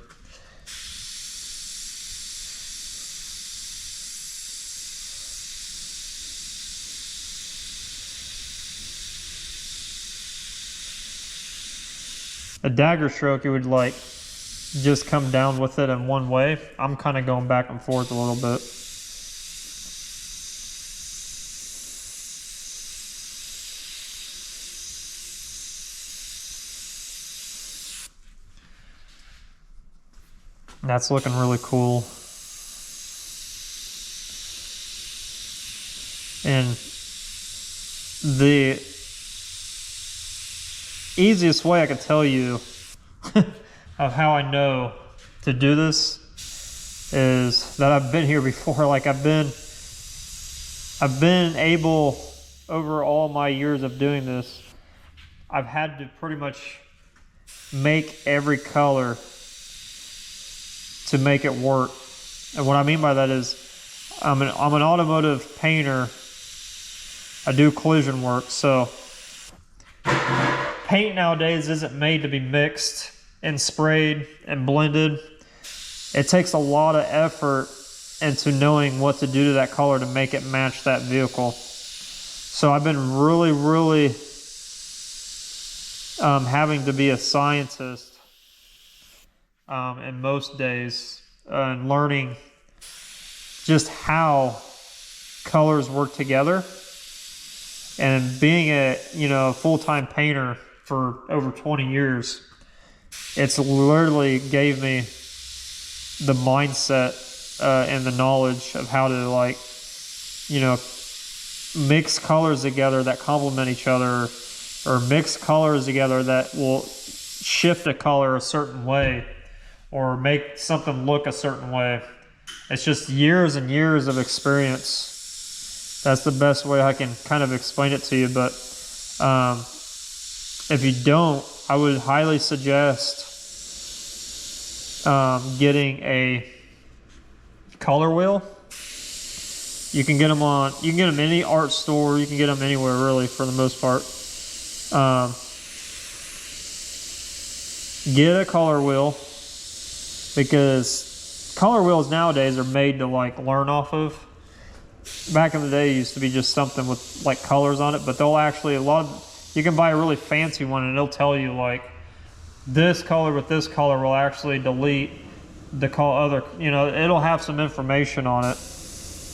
A dagger stroke, you would like just come down with it in one way. I'm kind of going back and forth a little bit. That's looking really cool. And the easiest way I could tell you of how I know to do this is that I've been here before. Like I've been able, over all my years of doing this, I've had to pretty much make every color to make it work. And what I mean by that is I'm an automotive painter. I do collision work, so paint nowadays isn't made to be mixed and sprayed and blended. It takes a lot of effort into knowing what to do to that color to make it match that vehicle. So I've been really having to be a scientist in most days and learning just how colors work together. And being a full-time painter for over 20 years, it's literally gave me the mindset and the knowledge of how to mix colors together that complement each other, or mix colors together that will shift a color a certain way or make something look a certain way. It's just years and years of experience. That's the best way I can kind of explain it to you. But if you don't, I would highly suggest getting a color wheel. You can get them in any art store. You can get them anywhere, really, for the most part. Get a color wheel, because color wheels nowadays are made to learn off of. Back in the day, it used to be just something with colors on it, but they'll actually, you can buy a really fancy one and it'll tell you this color with this color will actually delete the other, it'll have some information on it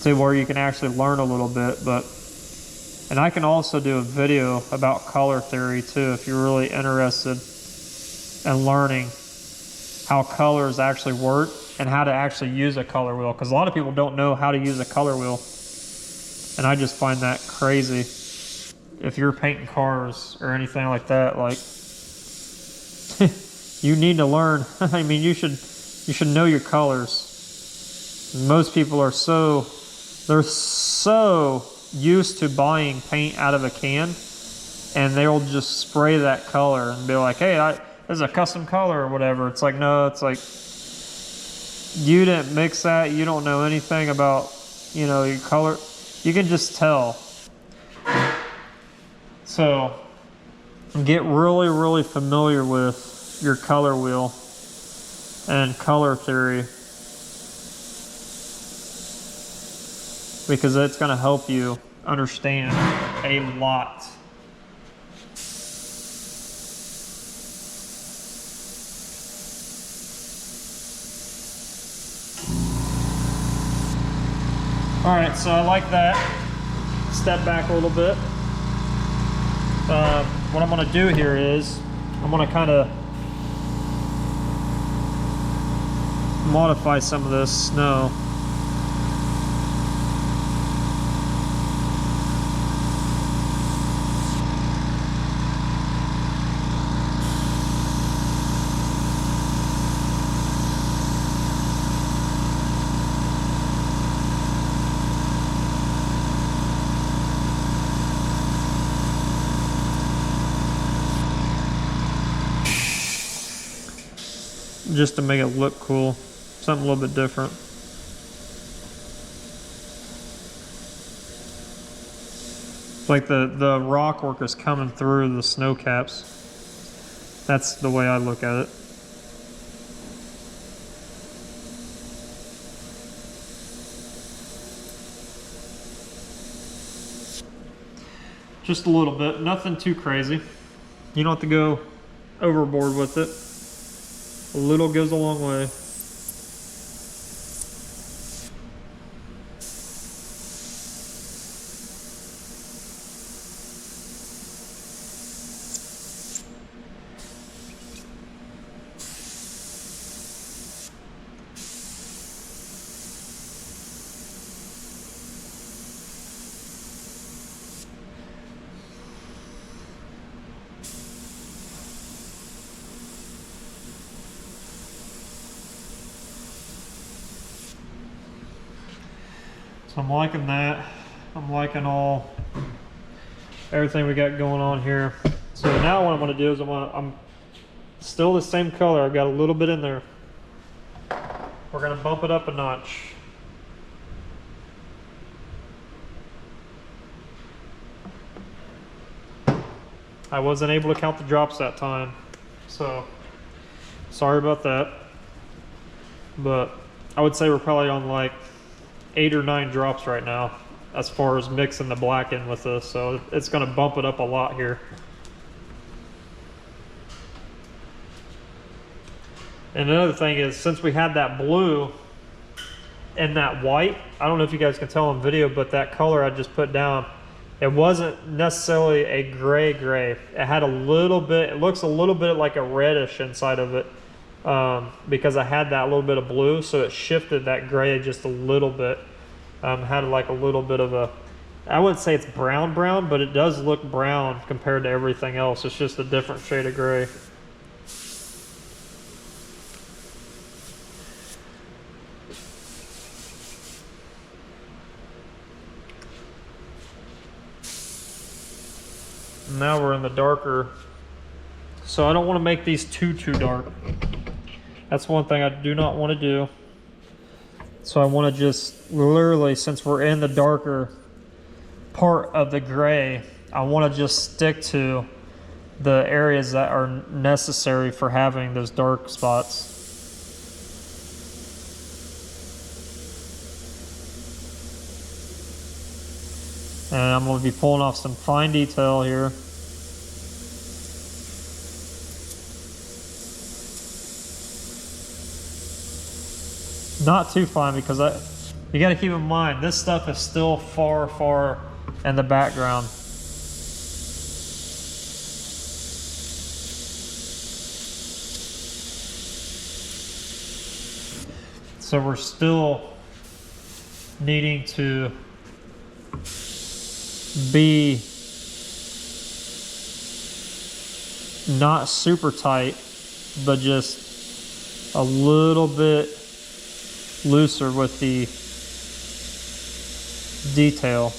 to where you can actually learn a little bit. And I can also do a video about color theory too, if you're really interested in learning how colors actually work and how to actually use a color wheel, because a lot of people don't know how to use a color wheel. And I just find that crazy. If you're painting cars or anything like that, you need to learn. I mean, you should know your colors. Most people are so used to buying paint out of a can, and they'll just spray that color and be like, hey, this is a custom color or whatever. It's like, no, it's like, you didn't mix that. You don't know anything about, your color. You can just tell. So get really familiar with your color wheel and color theory, because it's going to help you understand a lot. Alright, so I like that. Step back a little bit. What I'm going to do here is I'm going to kind of modify some of this snow. just to make it look cool, something a little bit different. Like the rock work is coming through the snow caps. That's the way I look at it. Just a little bit, nothing too crazy. You don't have to go overboard with it. A little goes a long way. So I'm liking that. I'm liking everything we got going on here. So now what I'm going to do is I'm still the same color. I've got a little bit in there. We're going to bump it up a notch. I wasn't able to count the drops that time, so sorry about that. But I would say we're probably on like 8 or 9 drops right now as far as mixing the black in with this, so it's going to bump it up a lot here. And another thing is, since we had that blue and that white, I don't know if you guys can tell on video, but that color I just put down, it wasn't necessarily a gray. It had a little bit, it looks a little bit like a reddish inside of it, because I had that little bit of blue, so it shifted that gray just a little bit. Had like a little bit of a, I wouldn't say it's brown, but it does look brown compared to everything else. It's just a different shade of gray. Now we're in the darker, so I don't want to make these too dark. That's one thing I do not want to do. So I want to just literally, since we're in the darker part of the gray, I want to just stick to the areas that are necessary for having those dark spots. And I'm going to be pulling off some fine detail here. Not too fine, because you got to keep in mind, this stuff is still far in the background. So we're still needing to be not super tight, but just a little bit looser with the detail.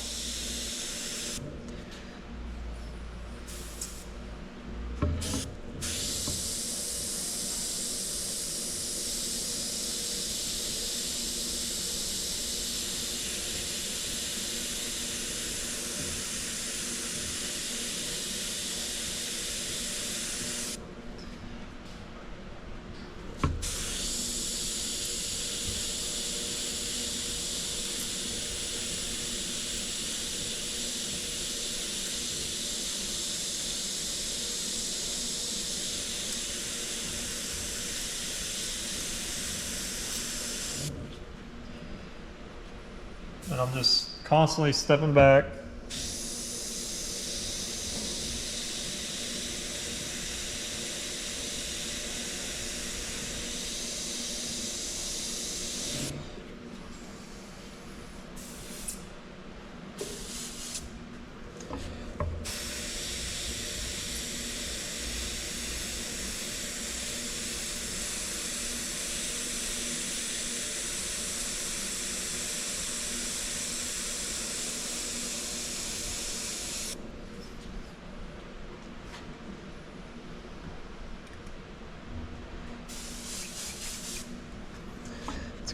And I'm just constantly stepping back.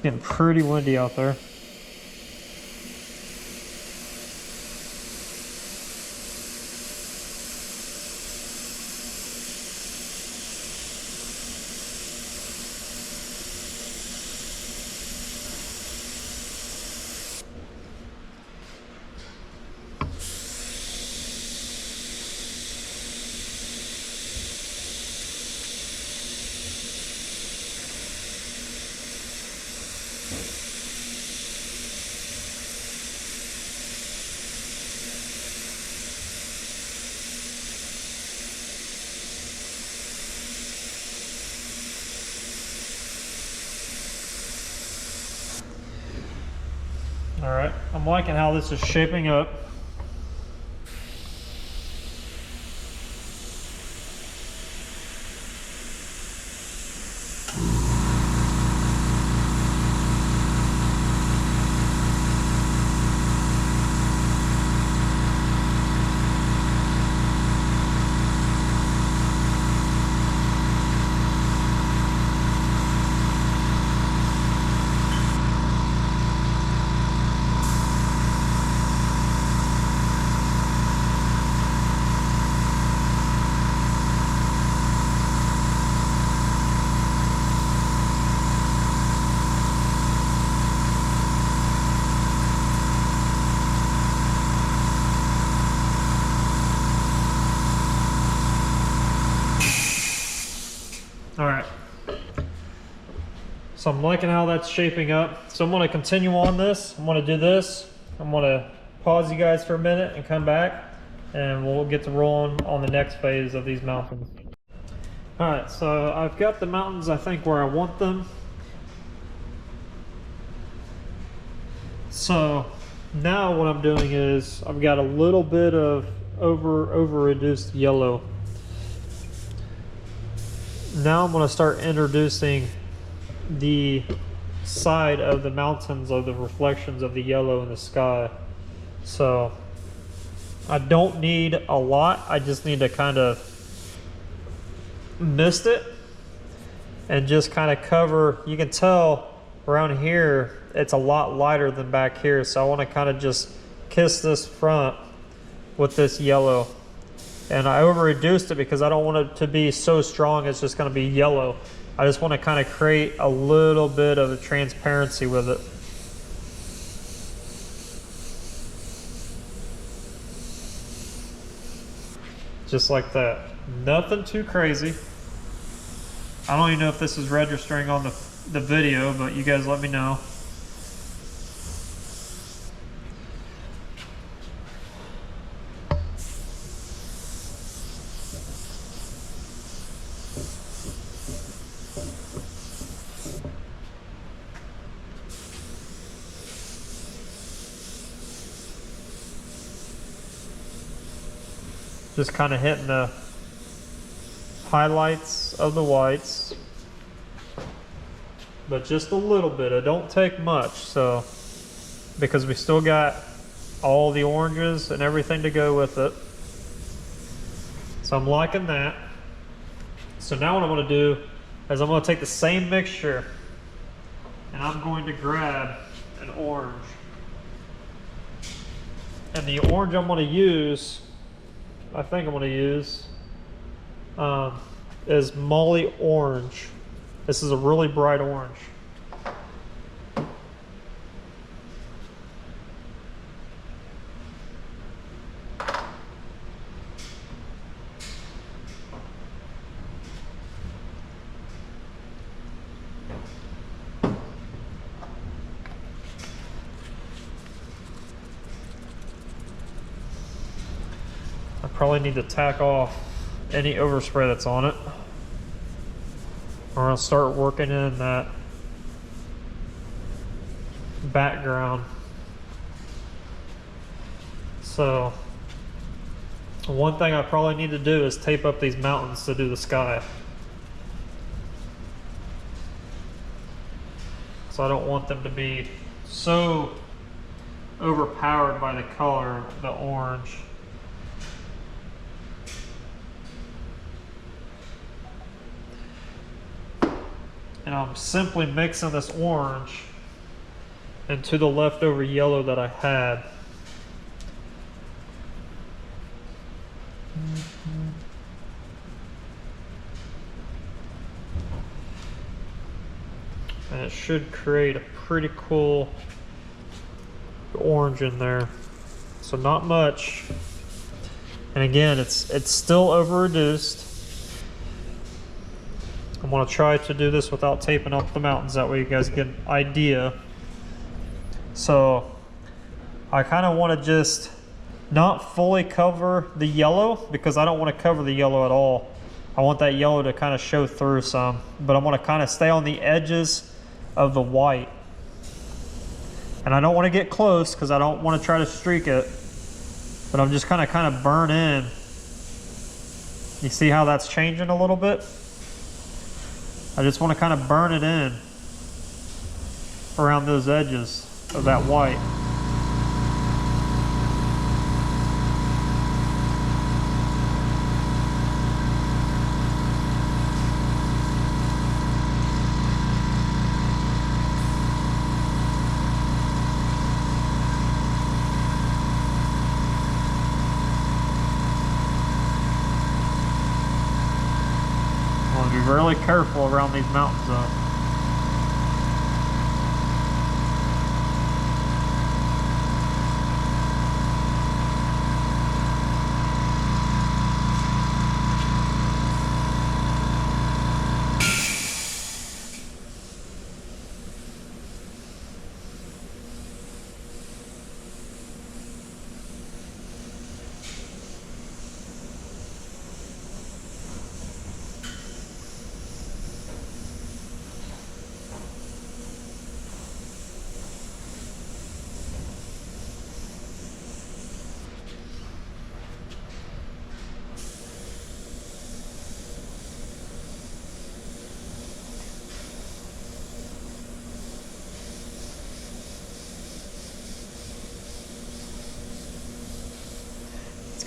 getting pretty windy out there. All right, I'm liking how this is shaping up. All right, so I'm liking how that's shaping up. So I'm gonna continue on this. I'm gonna do this. I'm gonna pause you guys for a minute and come back, and we'll get to rolling on the next phase of these mountains. All right, so I've got the mountains, I think, where I want them. So now what I'm doing is I've got a little bit of over reduced yellow. Now I'm going to start introducing the side of the mountains of the reflections of the yellow in the sky. So I don't need a lot, I just need to kind of mist it and just kind of cover. You can tell around here it's a lot lighter than back here, so I want to kind of just kiss this front with this yellow. And I over reduced it because I don't want it to be so strong it's just going to be yellow. I just want to kind of create a little bit of a transparency with it. Just like that. Nothing too crazy. I don't even know if this is registering on the video, but you guys let me know. Just kind of hitting the highlights of the whites, but just a little bit. It don't take much, so because we still got all the oranges and everything to go with it. So I'm liking that. So now what I'm going to do is I'm going to take the same mixture and I'm going to grab an orange. And the orange I'm going to use, I think I'm going to use, is Molly Orange. This is a really bright orange. I probably need to tack off any overspray that's on it, or I'll start working in that background. So one thing I probably need to do is tape up these mountains to do the sky. So I don't want them to be so overpowered by the color, the orange. And I'm simply mixing this orange and to the leftover yellow that I had. And it should create a pretty cool orange in there. So not much. And again, it's still over reduced. I'm gonna try to do this without taping up the mountains, that way you guys get an idea. So I kind of want to just not fully cover the yellow, because I don't want to cover the yellow at all. I want that yellow to kind of show through some, but I'm going to kind of stay on the edges of the white. And I don't want to get close because I don't want to try to streak it, but I'm just kind of burn in. You see how that's changing a little bit? I just want to kind of burn it in around those edges of that white. I want to be really careful around these mountains though.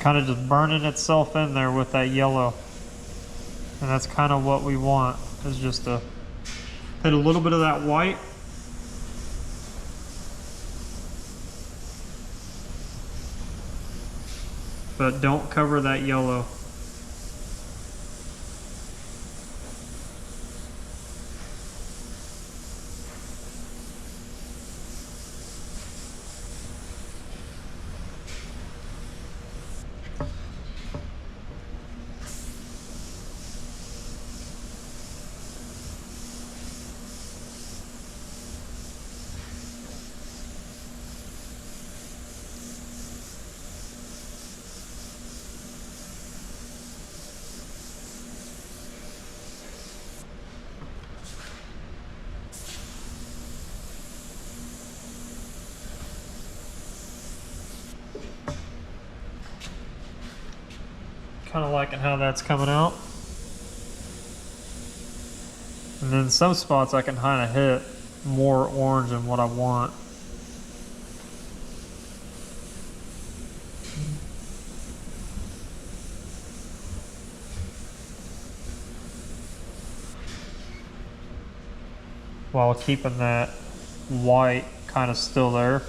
Kind of just burning itself in there with that yellow, and that's kind of what we want, is just to hit a little bit of that white, but don't cover that yellow. Kind of liking how that's coming out. And then some spots I can kind of hit more orange than what I want. While keeping that white kind of still there.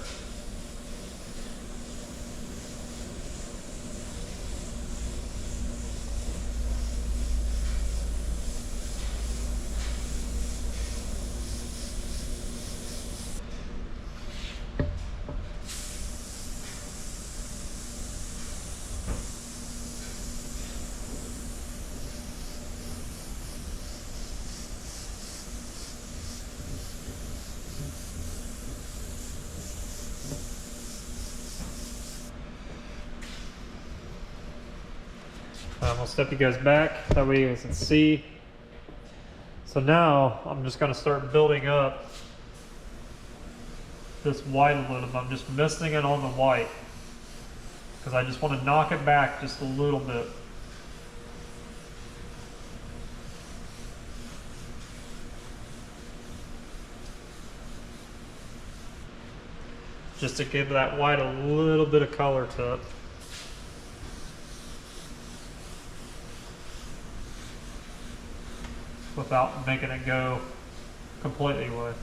I'll step you guys back, that way you guys can see. So now I'm just going to start building up this white a little bit. I'm just misting it on the white because I just want to knock it back just a little bit. Just to give that white a little bit of color to it. Without making it go completely away.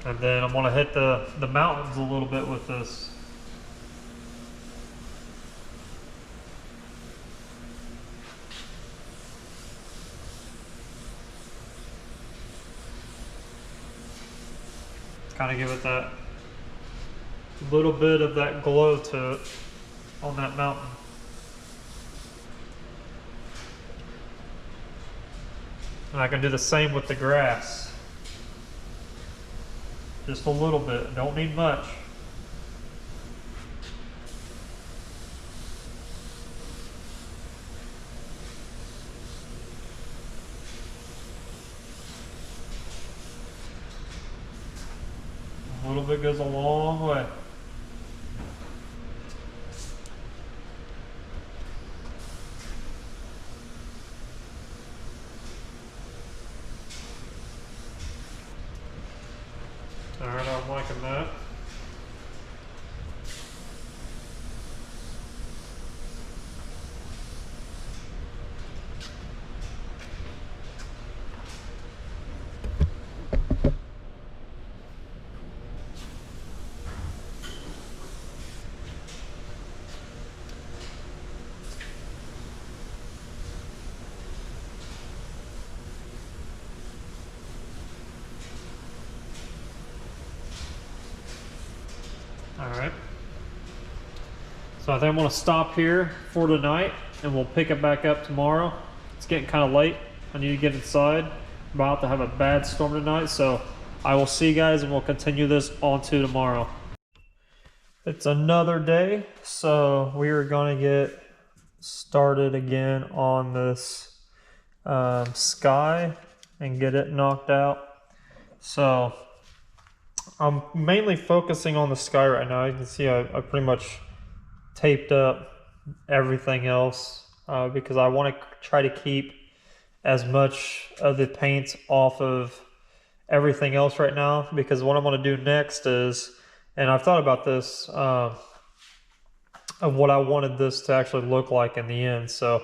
And then I'm gonna hit the mountains a little bit with this. Kind of give it that little bit of that glow to it on that mountain. And I can do the same with the grass. Just a little bit, don't need much. A little bit goes a long way. Alright, I'm liking that. Alright. So I think I'm going to stop here for tonight and we'll pick it back up tomorrow. It's getting kind of late. I need to get inside. I'm about to have a bad storm tonight, so I will see you guys and we'll continue this on to tomorrow. It's another day, so we are going to get started again on this sky and get it knocked out. So I'm mainly focusing on the sky right now. You can see I pretty much taped up everything else because I want to try to keep as much of the paint off of everything else right now, because what I'm going to do next is, and I've thought about this, of what I wanted this to actually look like in the end. So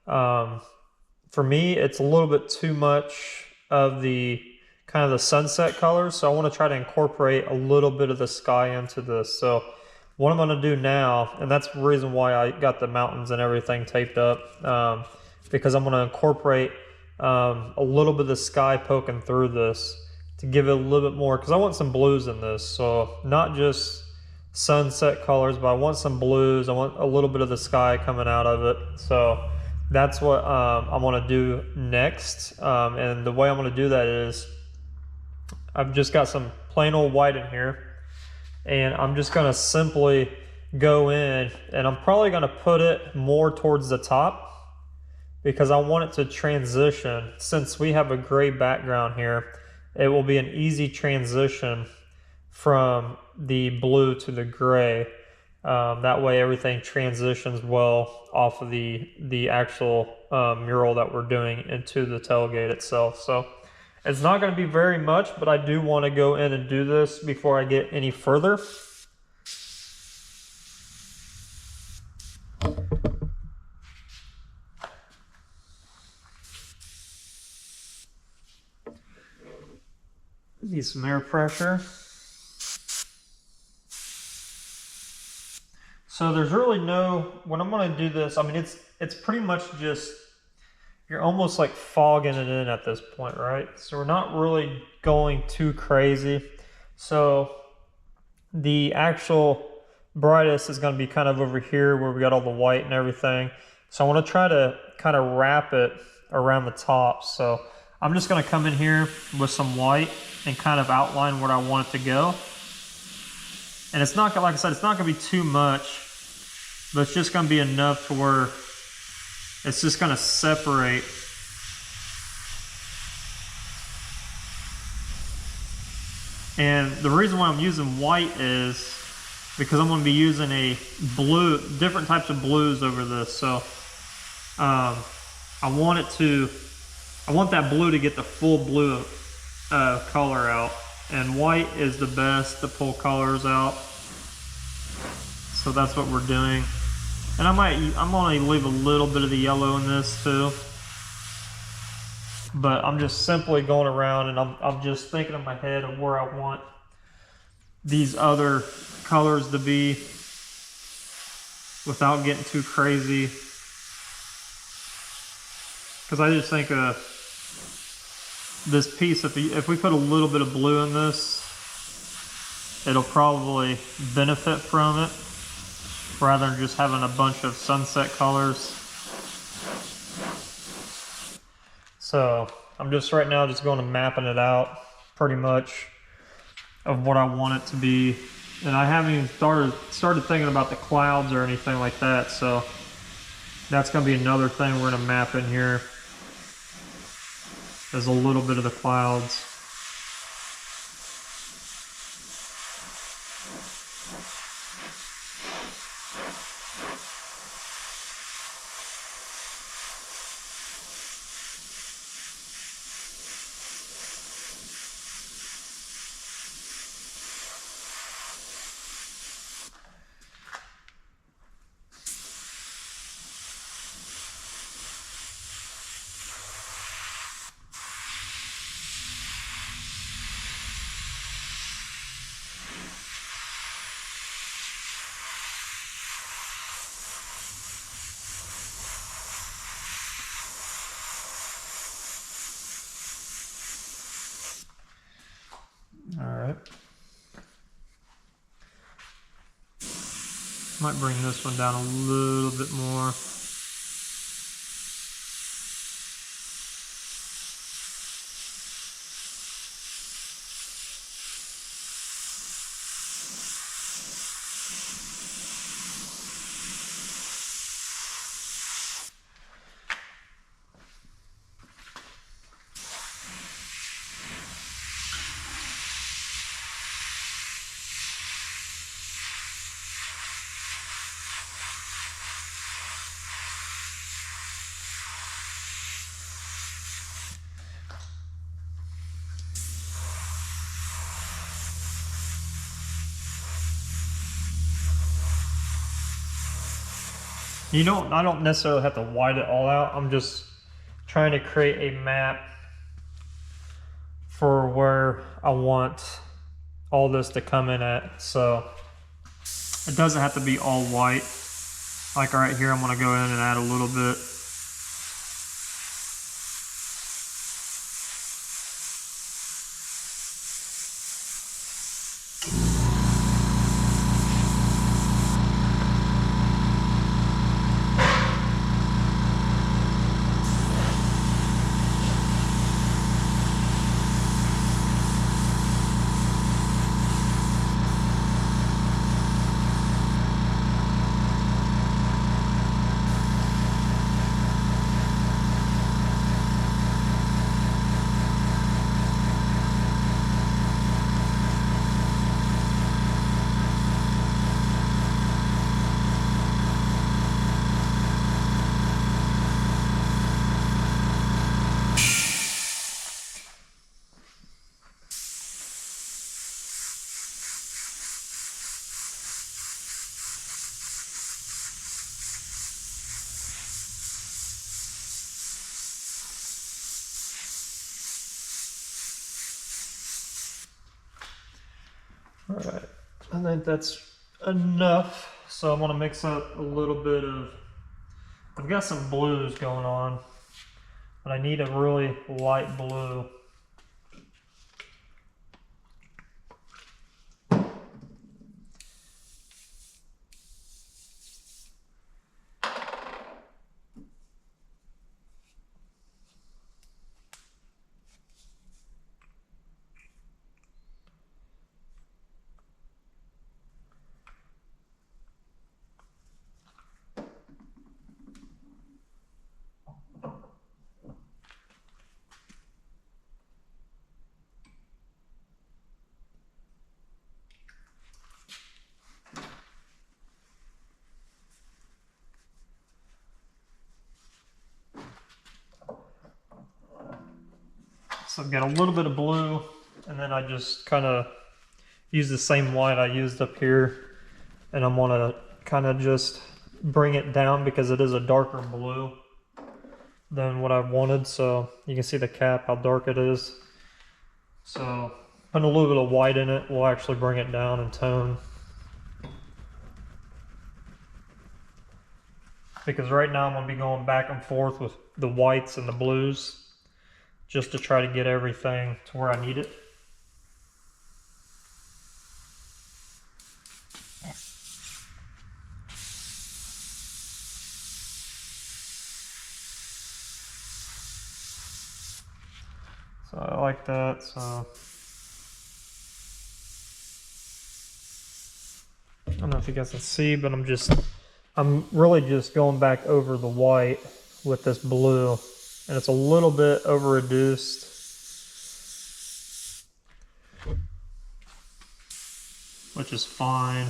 for me, it's a little bit too much of the kind of the sunset colors, so I want to try to incorporate a little bit of the sky into this. So what I'm going to do now, and that's the reason why I got the mountains and everything taped up, because I'm going to incorporate a little bit of the sky poking through this to give it a little bit more, because I want some blues in this. So not just sunset colors, but I want some blues. I want a little bit of the sky coming out of it. So that's what I want to do next. And the way I'm going to do that is I've just got some plain old white in here, and I'm just going to simply go in, and I'm probably going to put it more towards the top because I want it to transition. Since we have a gray background here, it will be an easy transition from the blue to the gray. That way everything transitions well off of the actual mural that we're doing into the tailgate itself. So it's not going to be very much, but I do want to go in and do this before I get any further. Need some air pressure. So there's really no, when I'm going to do this, I mean, it's pretty much just, you're almost like fogging it in at this point, right? So we're not really going too crazy. So the actual brightest is going to be kind of over here where we got all the white and everything. So I want to try to kind of wrap it around the top. So I'm just going to come in here with some white and kind of outline where I want it to go. And it's not, like I said, it's not going to be too much, but it's just going to be enough to where it's just going to separate. And the reason why I'm using white is because I'm going to be using a blue, different types of blues over this. So I want that blue to get the full blue color out. And white is the best to pull colors out. So that's what we're doing. And I'm gonna leave a little bit of the yellow in this too. But I'm just simply going around and I'm just thinking in my head of where I want these other colors to be without getting too crazy. Because I just think this piece, if we put a little bit of blue in this, it'll probably benefit from it rather than just having a bunch of sunset colors. So I'm just right now just going to mapping it out pretty much of what I want it to be. And I haven't even started thinking about the clouds or anything like that. So that's going to be another thing we're going to map in here, is a little bit of the clouds. All right. Might bring this one down a little bit more. I don't necessarily have to white it all out. I'm just trying to create a map for where I want all this to come in at. So it doesn't have to be all white. Like right here, I'm gonna go in and add a little bit. All right, I think that's enough. So I'm gonna mix up a little bit of, I've got some blues going on, but I need a really light blue. So I've got a little bit of blue, and then I just kind of use the same white I used up here, and I'm gonna kind of just bring it down because it is a darker blue than what I wanted. So you can see the cap, how dark it is. So Putting a little bit of white in it will actually bring it down in tone. Because right now I'm going to be going back and forth with the whites and the blues just to try to get everything to where I need it. So I like that. So I don't know if you guys can see, but I'm really just going back over the white with this blue, and it's a little bit over reduced. Which is fine.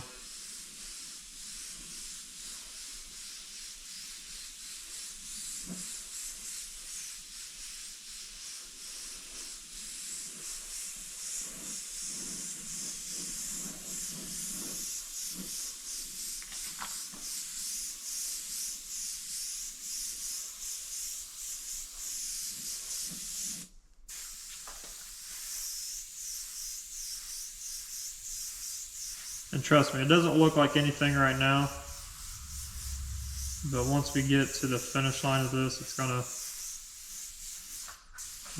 And trust me, it doesn't look like anything right now, but once we get to the finish line of this, it's gonna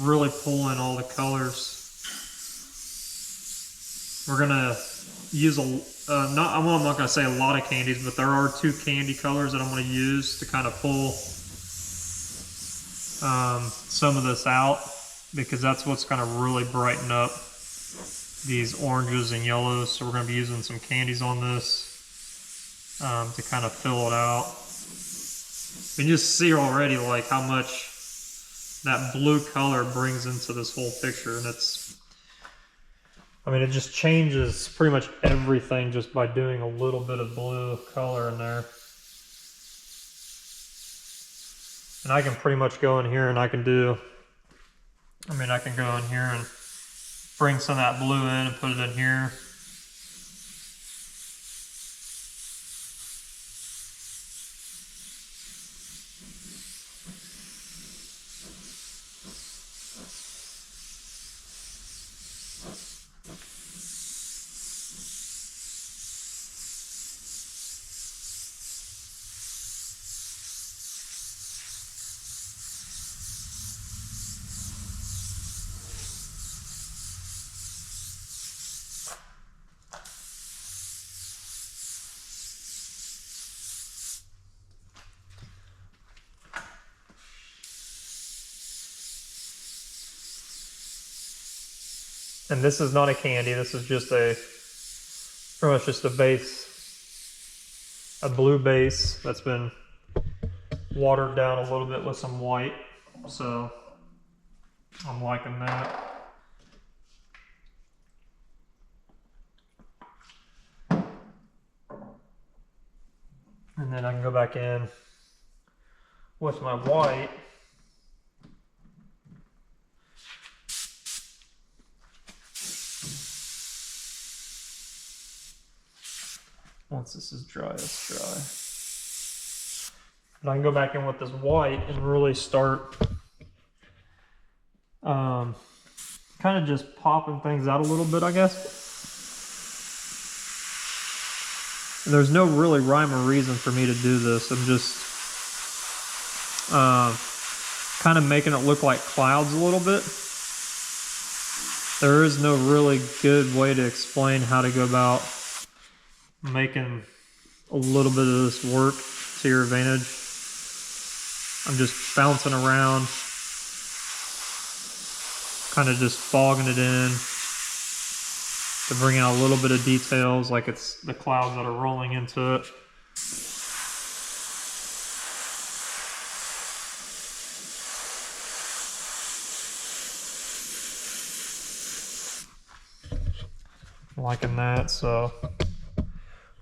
really pull in all the colors. We're gonna use I'm not gonna say a lot of candies, but there are 2 candy colors that I'm gonna use to kind of pull some of this out, because that's what's gonna really brighten up these oranges and yellows. So we're going to be using some candies on this to kind of fill it out. You can just see already like how much that blue color brings into this whole picture, and it just changes pretty much everything just by doing a little bit of blue color in there. And I can pretty much go in here and I can go in here and bring some of that blue in and put it in here. And this is not a candy, this is just pretty much just a base, a blue base that's been watered down a little bit with some white. So I'm liking that. And then I can go back in with my white. Once this is dry, it's dry. And I can go back in with this white and really start kind of just popping things out a little bit, I guess. And there's no really rhyme or reason for me to do this. I'm just kind of making it look like clouds a little bit. There is no really good way to explain how to go about making a little bit of this work to your advantage. I'm just bouncing around, kind of just fogging it in to bring out a little bit of details, like it's the clouds that are rolling into it. I'm liking that, so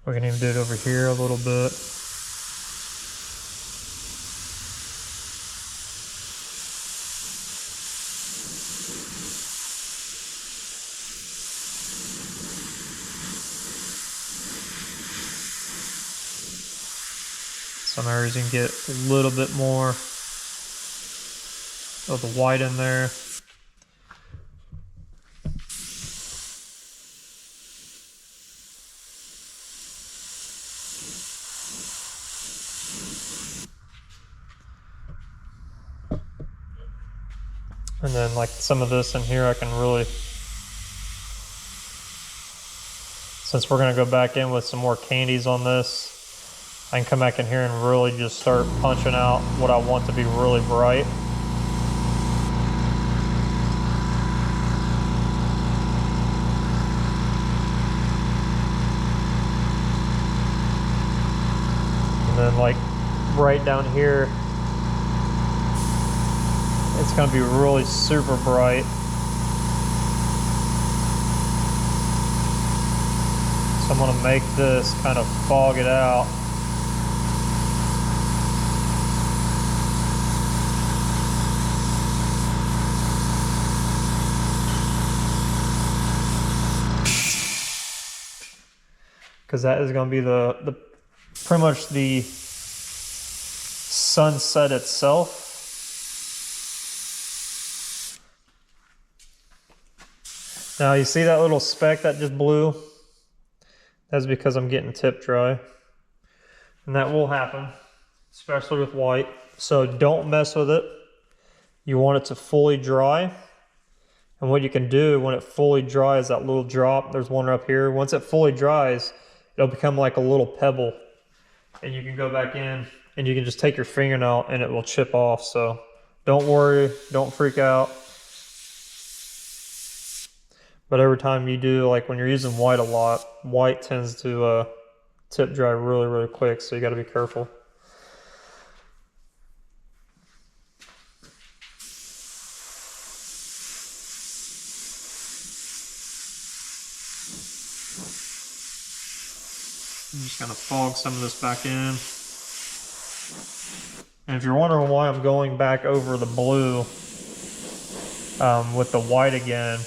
we can even do it over here a little bit. Some areas you can get a little bit more of the white in there. And then like some of this in here, I can really, since we're gonna go back in with some more candies on this, I can come back in here and really just start punching out what I want to be really bright. And then like right down here, it's gonna be really super bright. So I'm gonna make this kind of fog it out. Because that is gonna be the pretty much the sunset itself. Now you see that little speck that just blew? That's because I'm getting tip dry. And that will happen, especially with white. So don't mess with it. You want it to fully dry. And what you can do when it fully dries, that little drop, there's one up here. Once it fully dries, it'll become like a little pebble. And you can go back in and you can just take your fingernail and it will chip off. So don't worry, don't freak out. But every time you do, like when you're using white a lot, white tends to tip dry really, really quick. So you got to be careful. I'm just going to fog some of this back in. And if you're wondering why I'm going back over the blue with the white again,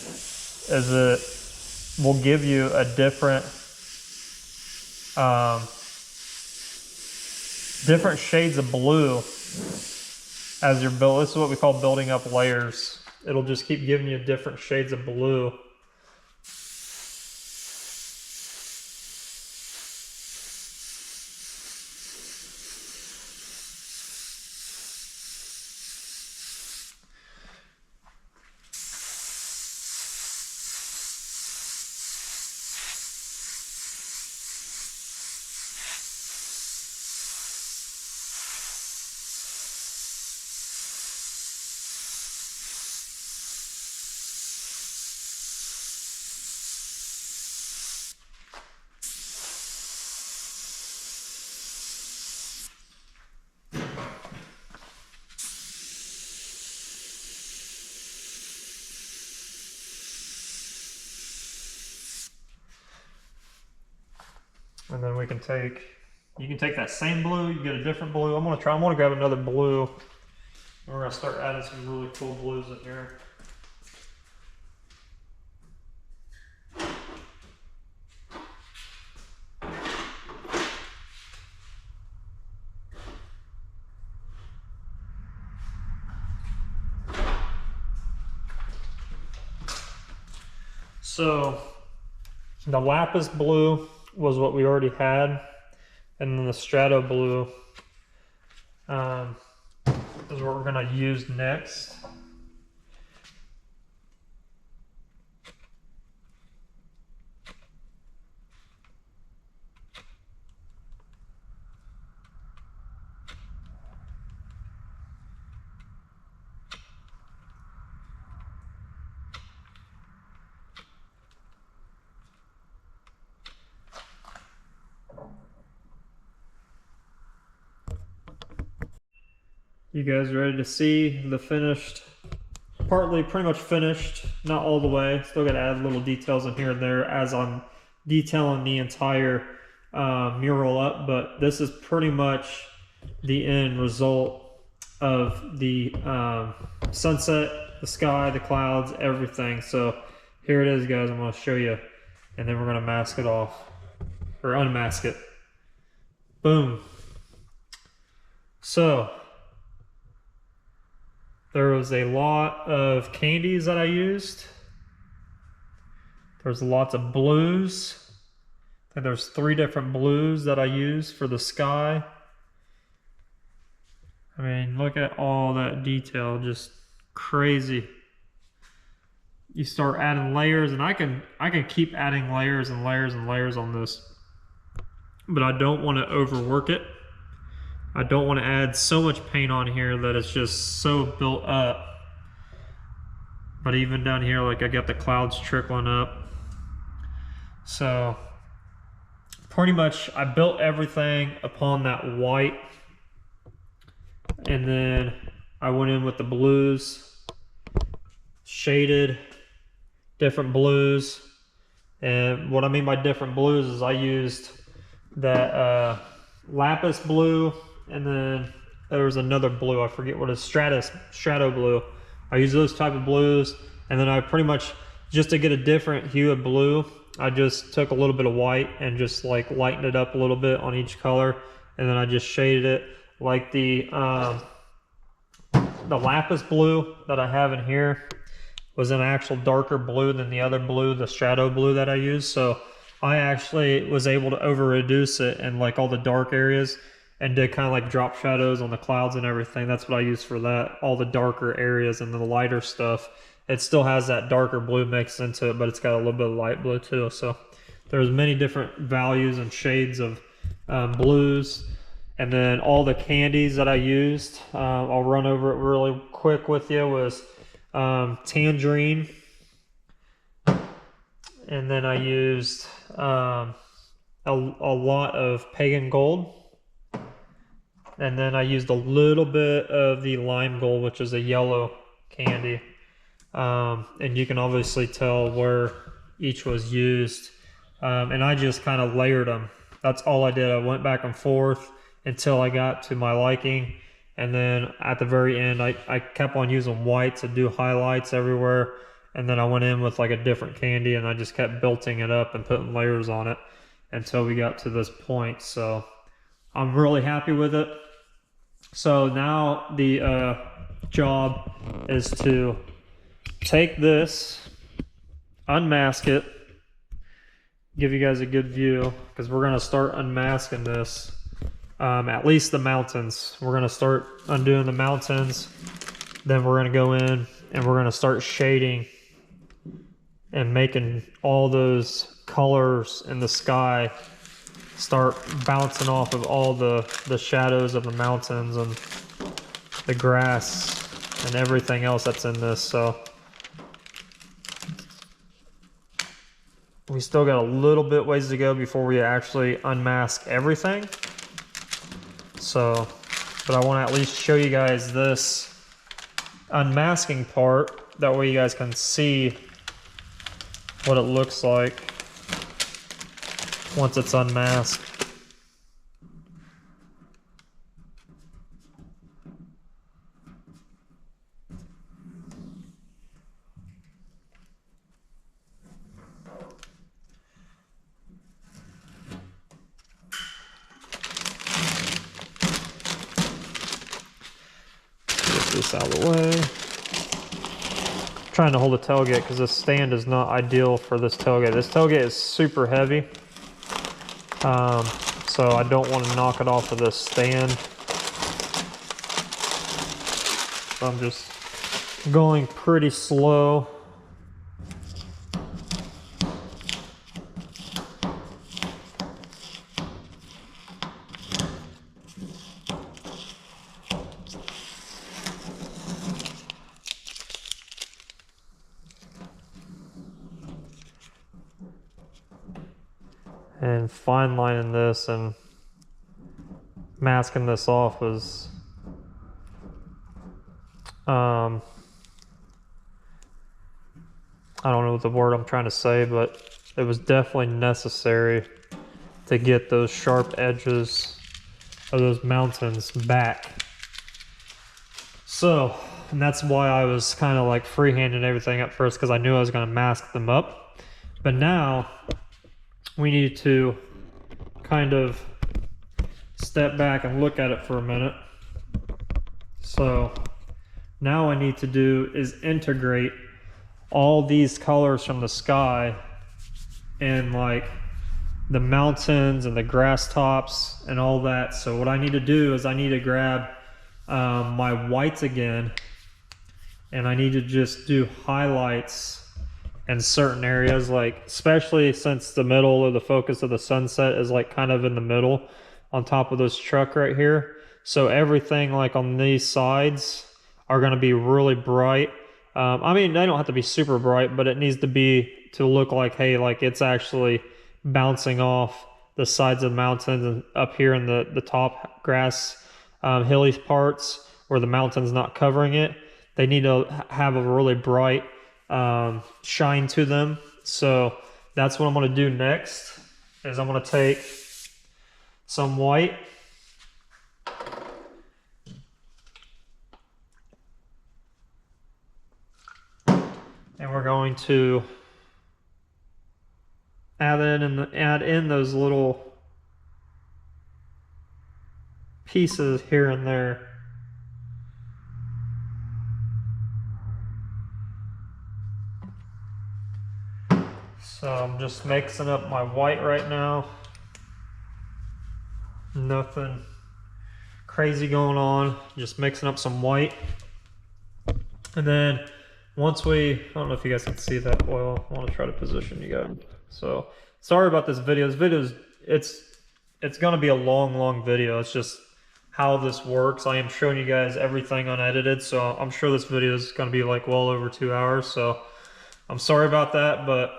is it will give you a different different shades of blue as you're building. This is what we call building up layers. It'll just keep giving you different shades of blue. And then we can take, you can take that same blue, you get a different blue. I'm gonna grab another blue. We're gonna start adding some really cool blues in here. So the lapis blue was what we already had, and then the strato blue is what we're going to use next. You guys ready to see the finished, pretty much finished, not all the way. Still got to add little details in here and there as I'm detailing the entire mural up, but this is pretty much the end result of the sunset, the sky, the clouds, everything. So here it is, guys. I'm going to show you, and then we're going to mask it off, or unmask it. Boom. So there was a lot of candies that I used. There's lots of blues. And there's 3 different blues that I used for the sky. I mean, look at all that detail, just crazy. you start adding layers, and I can keep adding layers and layers and layers on this, but I don't want to overwork it. I don't want to add so much paint on here that it's just so built up. But even down here, like I got the clouds trickling up. So pretty much I built everything upon that white, and then I went in with the blues, shaded different blues. And what I mean by different blues is I used that lapis blue, and then there was another blue, I forget what it is, strato blue. I use those type of blues, and then I pretty much, just to get a different hue of blue, I just took a little bit of white and just like lightened it up a little bit on each color, and then I just shaded it. Like the lapis blue that I have in here was an actual darker blue than the other blue, the strato blue that I used. So I actually was able to over reduce it in like all the dark areas, and did kind of like drop shadows on the clouds and everything. That's what I use for that, all the darker areas, and the lighter stuff, it still has that darker blue mixed into it, but it's got a little bit of light blue too. So there's many different values and shades of blues. And then all the candies that I used, I'll run over it really quick with you, was tangerine, and then I used a lot of pagan gold, and then I used a little bit of the lime gold, which is a yellow candy, and you can obviously tell where each was used, and I just kind of layered them. That's all I did. I went back and forth until I got to my liking, and then at the very end I kept on using white to do highlights everywhere, and then I went in with like a different candy, and I just kept building it up and putting layers on it until we got to this point. So I'm really happy with it. So now the job is to take this, unmask it, give you guys a good view, because we're going to start unmasking this, at least the mountains. We're going to start undoing the mountains, then we're going to go in and we're going to start shading and making all those colors in the sky start bouncing off of all the shadows of the mountains and the grass and everything else that's in this. So we still got a little bit ways to go before we actually unmask everything. So, but I want to at least show you guys this unmasking part. That way you guys can see what it looks like once it's unmasked. Get this out of the way. I'm trying to hold the tailgate because this stand is not ideal for this tailgate. This tailgate is super heavy. So I don't want to knock it off of this stand. So I'm just going pretty slow. And fine lining this and masking this off was I don't know what the word I'm trying to say, but it was definitely necessary to get those sharp edges of those mountains back. So, and that's why I was kind of like freehanding everything at first, because I knew I was going to mask them up. But now we need to kind of step back and look at it for a minute. So now what I need to do is integrate all these colors from the sky and like the mountains and the grass tops and all that. So what I need to do is I need to grab my whites again, and I need to just do highlights in certain areas, like especially since the middle or the focus of the sunset is like kind of in the middle on top of this truck right here. So everything like on these sides are going to be really bright. I mean, they don't have to be super bright, but it needs to be to look like, hey, like it's actually bouncing off the sides of the mountains and up here in the top grass, hilly parts where the mountain's not covering it. They need to have a really bright shine to them. So that's what I'm going to do next is I'm going to take some white and we're going to add in those little pieces here and there. So I'm just mixing up my white right now. Nothing crazy going on, just mixing up some white. And then once I don't know if you guys can see that oil. I want to try to position you guys. So sorry about this video. It's gonna be a long video. It's just how this works. I am showing you guys everything unedited, so I'm sure this video is gonna be like well over 2 hours. So I'm sorry about that, but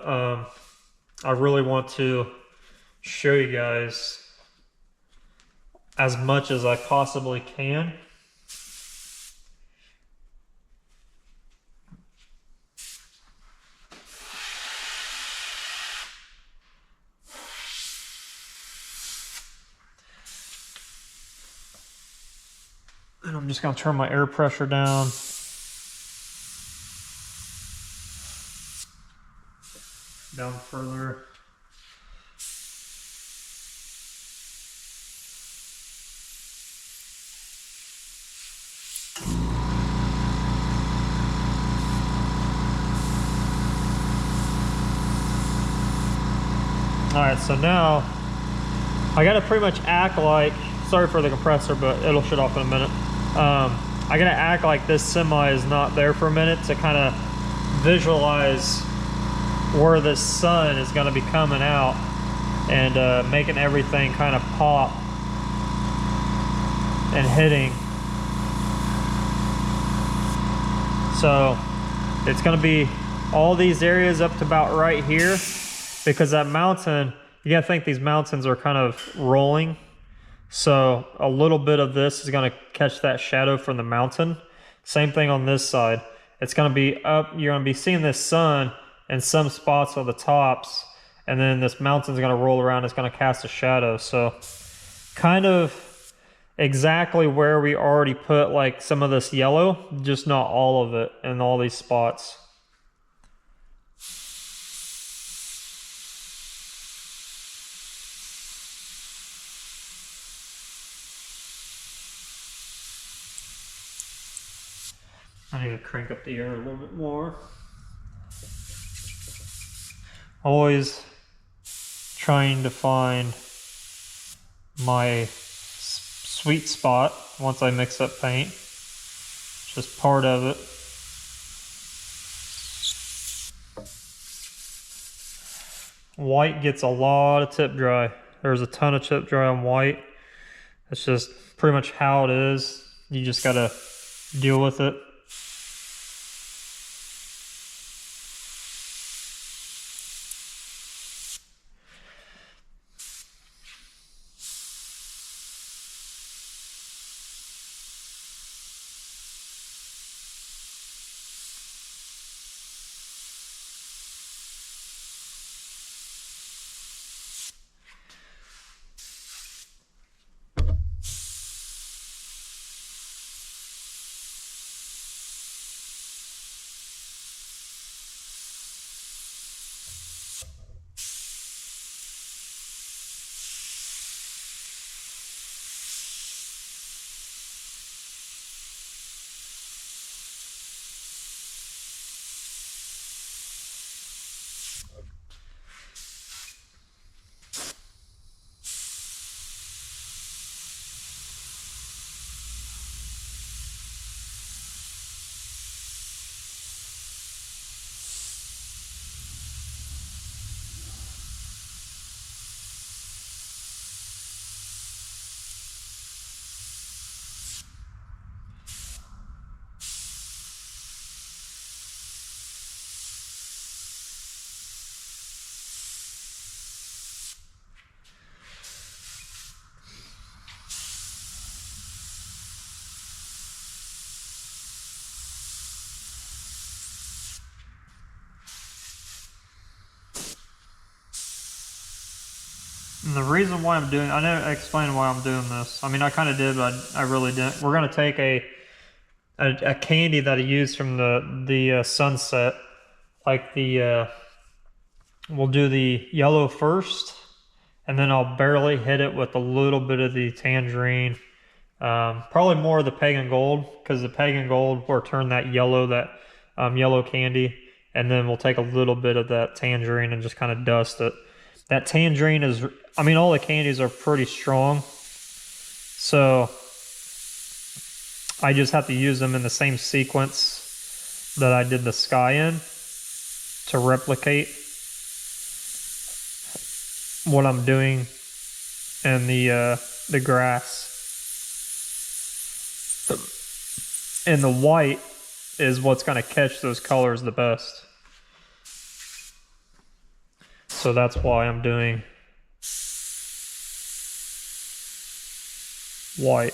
I really want to show you guys as much as I possibly can. And I'm just gonna turn my air pressure down. Down further. All right, so now I gotta pretty much act like, sorry for the compressor, but it'll shut off in a minute. I gotta act like this semi is not there for a minute to kind of visualize where the sun is gonna be coming out and making everything kind of pop and hitting. So it's gonna be all these areas up to about right here, because that mountain, you gotta think these mountains are kind of rolling. So a little bit of this is gonna catch that shadow from the mountain. Same thing on this side. It's gonna be up, you're gonna be seeing this sun in some spots on the tops, and then this mountain's gonna roll around, it's gonna cast a shadow. So kind of exactly where we already put like some of this yellow, just not all of it in all these spots. I need to crank up the air a little bit more. Always trying to find my sweet spot once I mix up paint. Just part of it. White gets a lot of tip dry. There's a ton of tip dry on white. It's just pretty much how it is. You just gotta deal with it. And the reason why I'm doing, I didn't explain why I'm doing this. I mean, I kind of did, but I really didn't. We're gonna take a candy that I used from the sunset, like the we'll do the yellow first, and then I'll barely hit it with a little bit of the tangerine. Probably more of the pagan gold, because the pagan gold will turn that yellow candy, and then we'll take a little bit of that tangerine and just kind of dust it. That tangerine is, I mean, all the candies are pretty strong, so I just have to use them in the same sequence that I did the sky in to replicate what I'm doing in the grass. And the white is what's going to catch those colors the best. So that's why I'm doing white.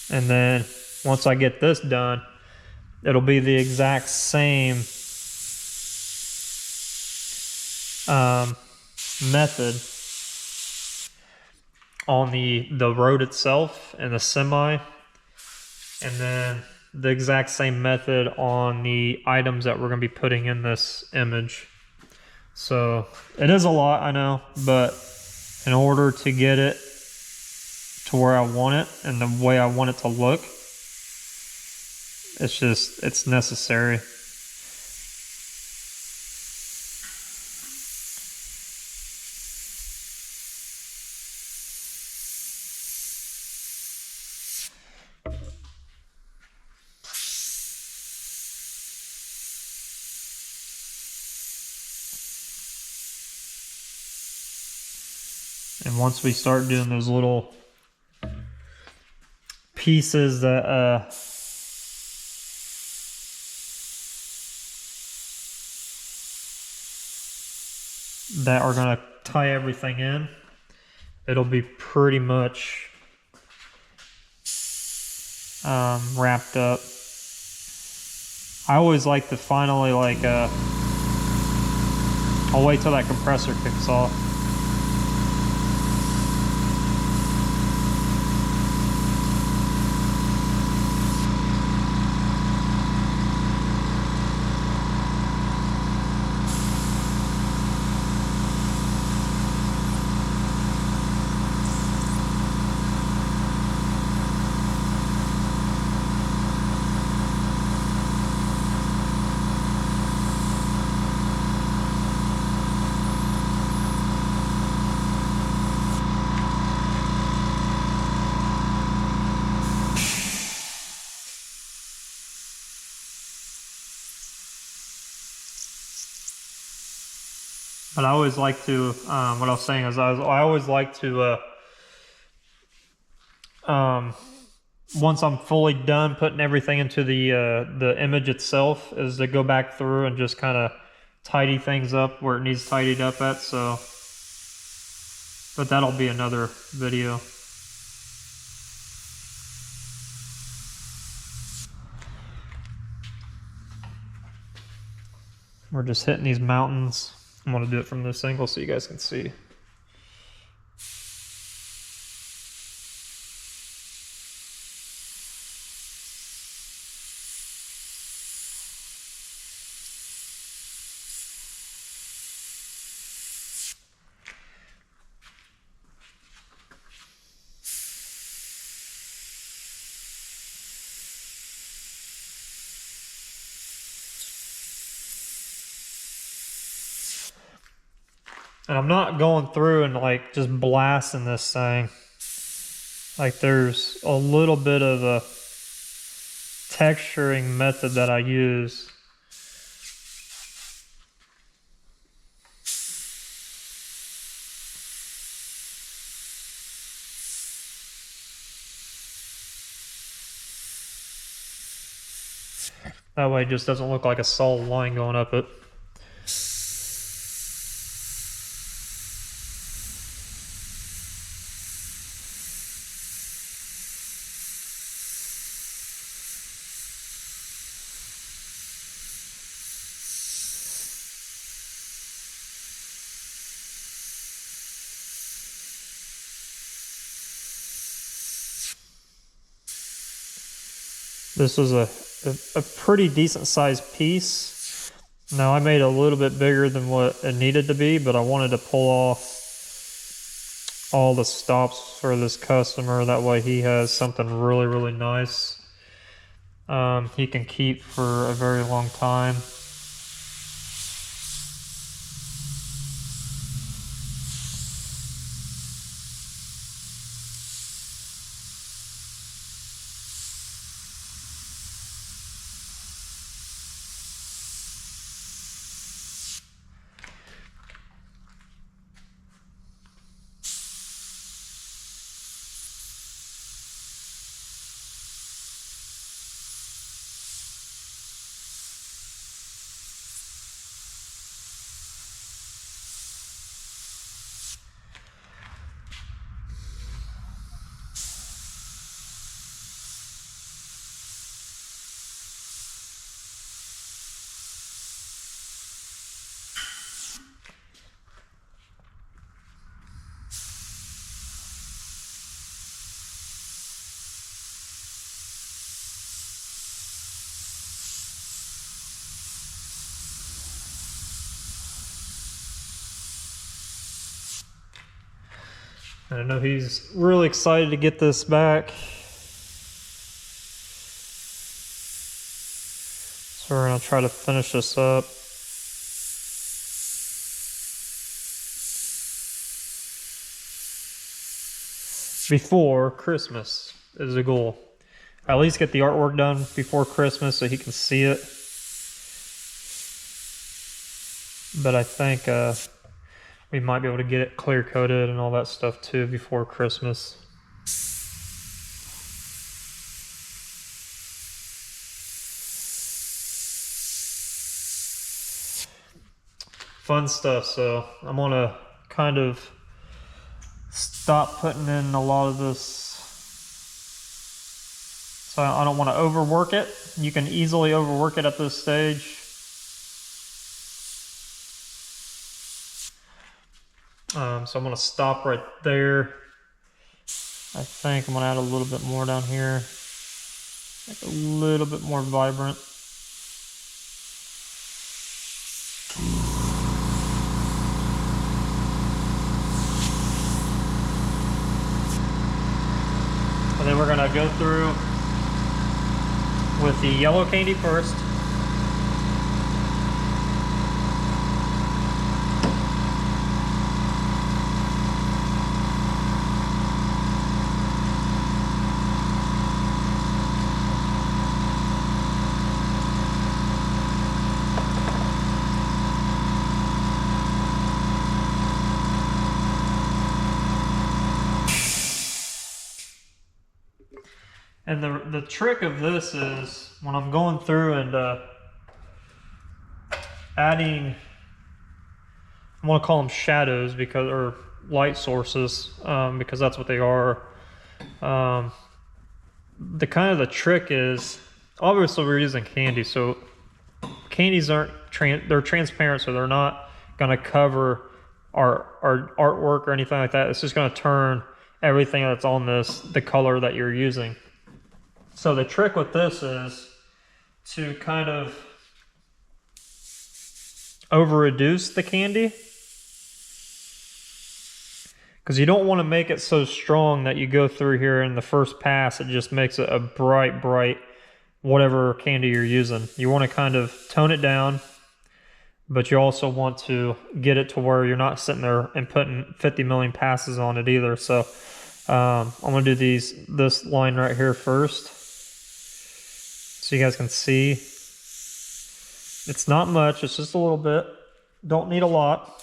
And then once I get this done, it'll be the exact same method on the road itself and the semi, and then the exact same method on the items that we're going to be putting in this image. So it is a lot, I know, but in order to get it to where I want it and the way I want it to look, it's necessary. And once we start doing those little pieces that are going to tie everything in, it'll be pretty much wrapped up. I always like to finally I'll wait till that compressor kicks off. But I always like to, what I was saying is I always like to, once I'm fully done putting everything into the image itself, is to go back through and just kind of tidy things up where it needs tidied up at. So, but that'll be another video. We're just hitting these mountains. I'm going to do it from this angle so you guys can see. And I'm not going through and just blasting this thing. There's a little bit of a texturing method that I use. That way it just doesn't look like a solid line going up it. This is a pretty decent sized piece. Now I made it a little bit bigger than what it needed to be, but I wanted to pull off all the stops for this customer. That way he has something really, really nice he can keep for a very long time. I know he's really excited to get this back. So we're gonna try to finish this up. Before Christmas is the goal. At least get the artwork done before Christmas so he can see it. But I think we might be able to get it clear coated and all that stuff too before Christmas. Fun stuff. So I'm gonna kind of stop putting in a lot of this. So I don't want to overwork it. You can easily overwork it at this stage. So I'm going to stop right there. I think I'm going to add a little bit more down here. Make it a little bit more vibrant. And then we're going to go through with the yellow candy first. And the trick of this is when I'm going through and adding, I want to call them shadows because, or light sources, because that's what they are. The kind of the trick is, obviously we're using candy, so candies aren't they're transparent, so they're not going to cover our artwork or anything like that. It's just going to turn everything that's on this the color that you're using. So the trick with this is to kind of over reduce the candy, because you don't want to make it so strong that you go through here in the first pass it just makes it a bright whatever candy you're using. You want to kind of tone it down, but you also want to get it to where you're not sitting there and putting 50 million passes on it either. So I'm going to do this line right here first, so you guys can see. It's not much, it's just a little bit. Don't need a lot.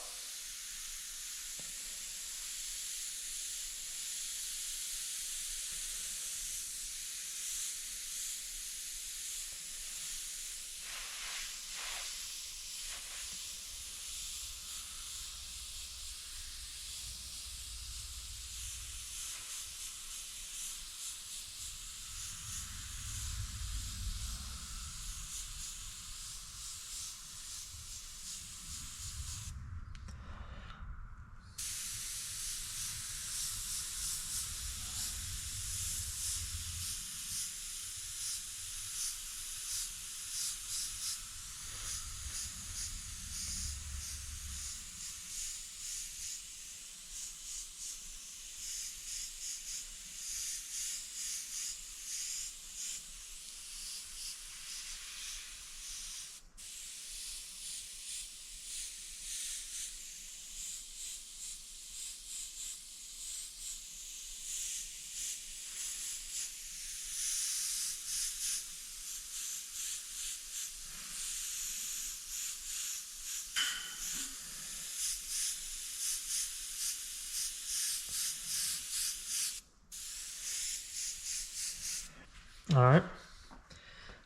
All right.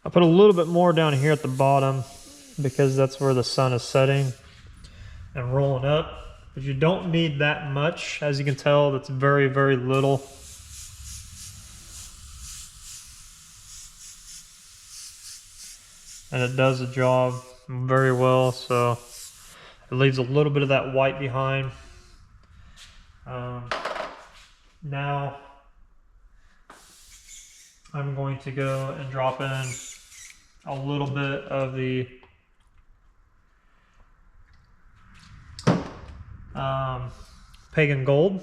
I'll put a little bit more down here at the bottom because that's where the sun is setting and rolling up. But you don't need that much. As you can tell, that's very, very little. And it does the job very well, so it leaves a little bit of that white behind. Now I'm going to go and drop in a little bit of the pagan gold.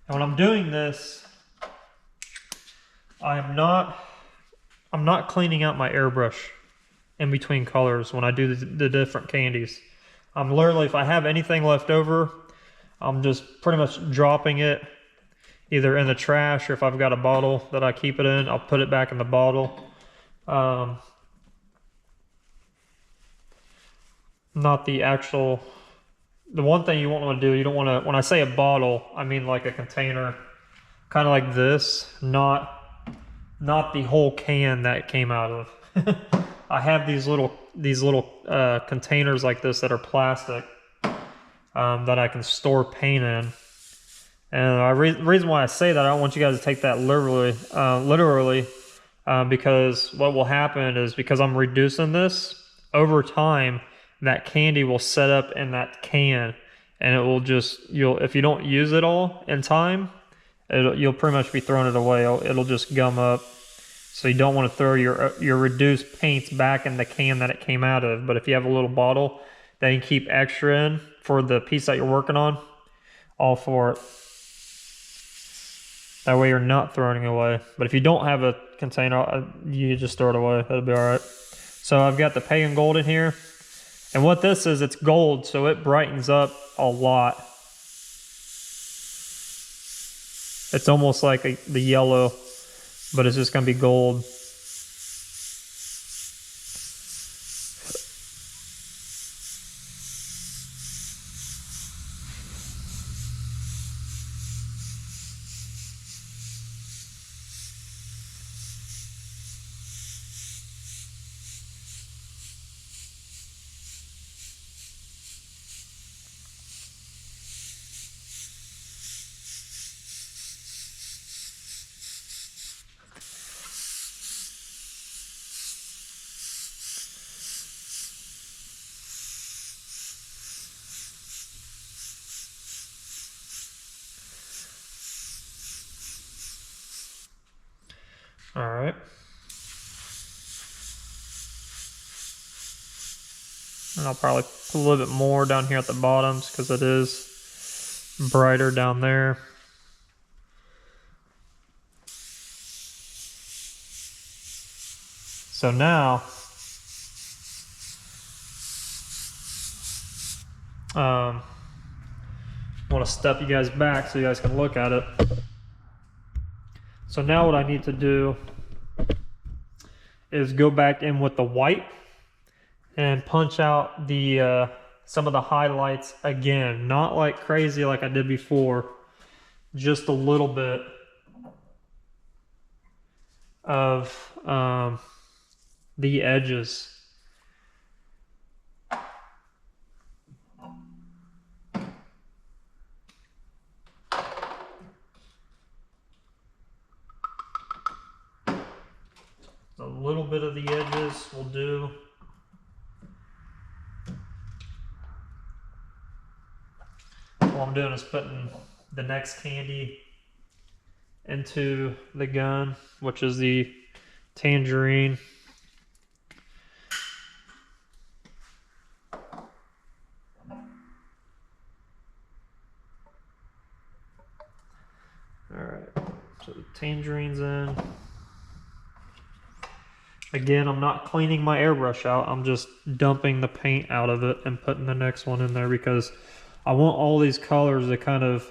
And when I'm doing this, I'm not cleaning out my airbrush in between colors when I do the different candies. I'm literally, if I have anything left over, I'm just pretty much dropping it either in the trash, or if I've got a bottle that I keep it in, I'll put it back in the bottle. Not the actual, the one thing you won't want to do, you don't want to, when I say a bottle, I mean like a container, kind of like this, not the whole can that it came out of. I have these little containers like this that are plastic that I can store paint in. And the reason why I say that, I don't want you guys to take that literally, because what will happen is, because I'm reducing this, over time, that candy will set up in that can, and it will just, if you don't use it all in time, you'll pretty much be throwing it away. It'll just gum up. So you don't want to throw your reduced paints back in the can that it came out of. But if you have a little bottle that you can keep extra in for the piece that you're working on, all for it. That way you're not throwing it away. But if you don't have a container, you just throw it away. That'll be all right. So I've got the pagan gold in here. And what this is, it's gold, so it brightens up a lot. It's almost like the yellow, but it's just going to be gold. All right. And I'll probably put a little bit more down here at the bottoms because it is brighter down there. So now, I want to step you guys back so you guys can look at it. So now what I need to do is go back in with the white and punch out the some of the highlights again. Not like crazy like I did before, just a little bit of the edges. A little bit of the edges will do. All I'm doing is putting the next candy into the gun, which is the tangerine. Alright, so the tangerine's in. Again, I'm not cleaning my airbrush out, I'm just dumping the paint out of it and putting the next one in there because I want all these colors to kind of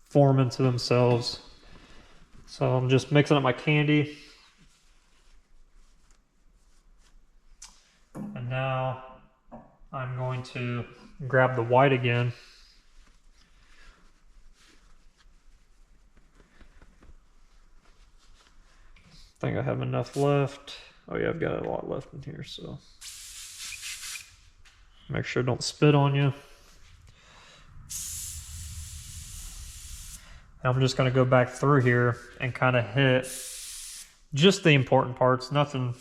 form into themselves. So I'm just mixing up my candy. And now I'm going to grab the white again. think I have enough left. Oh yeah, I've got a lot left in here, so make sure it don't spit on you. And I'm just gonna go back through here and kind of hit just the important parts, nothing,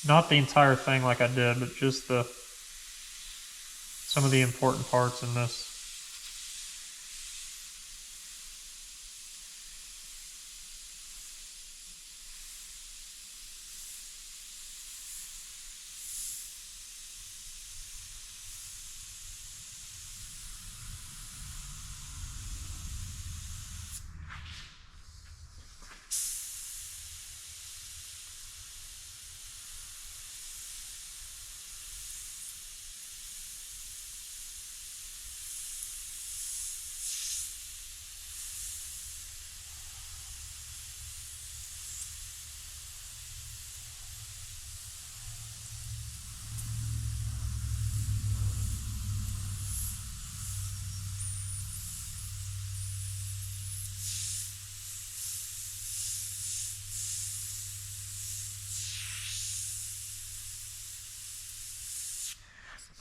not the entire thing like I did, but just some of the important parts in this.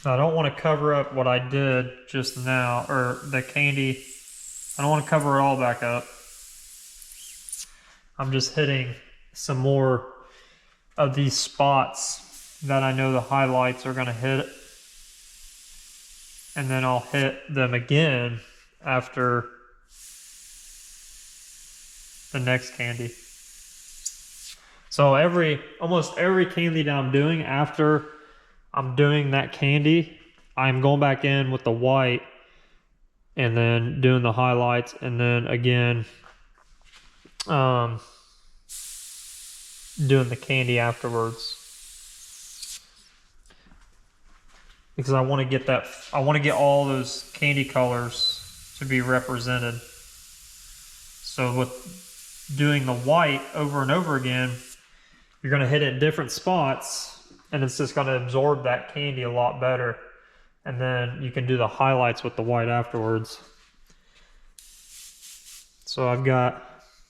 I don't want to cover up what I did just now, or the candy. I don't want to cover it all back up. I'm just hitting some more of these spots that I know the highlights are going to hit. And then I'll hit them again after the next candy. So almost every candy that I'm doing, after I'm doing that candy, I'm going back in with the white and then doing the highlights, and then again doing the candy afterwards, because I want to get all those candy colors to be represented. So with doing the white over and over again, you're going to hit it in different spots, and it's just going to absorb that candy a lot better. And then you can do the highlights with the white afterwards. So I've got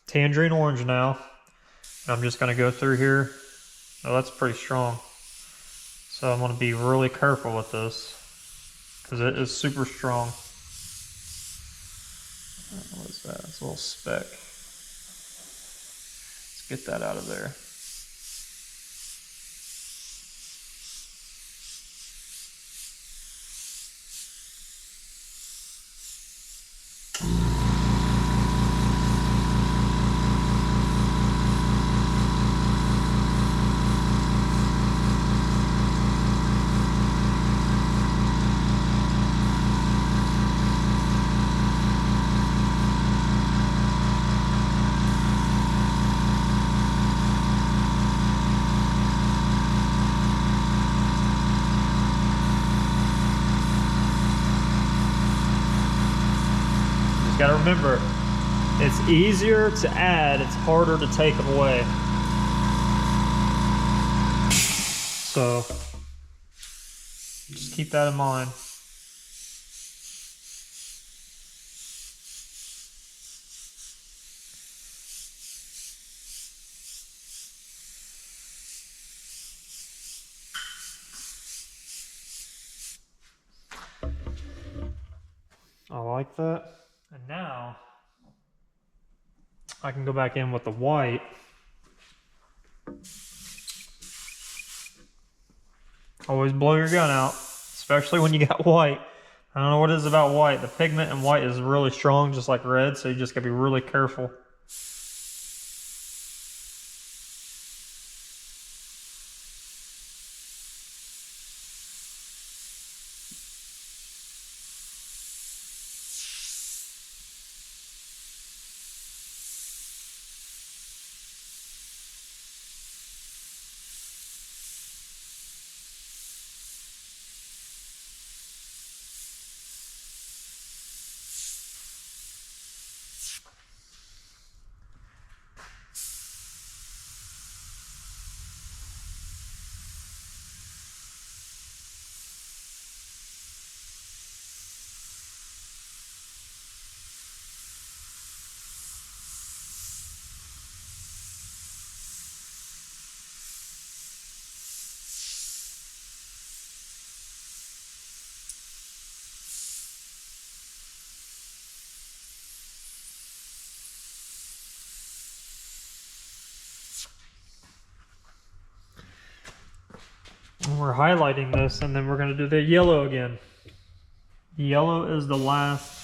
tangerine orange now. I'm just going to go through here. Oh, that's pretty strong. So I'm going to be really careful with this, because it is super strong. What is that? It's a little speck. Let's get that out of there. Gotta remember, it's easier to add, it's harder to take away. So just keep that in mind. I like that. And now I can go back in with the white. Always blow your gun out, especially when you got white. I don't know what it is about white. The pigment in white is really strong, just like red, so you just gotta be really careful. we're highlighting this, and then we're gonna do the yellow again. Yellow is the last.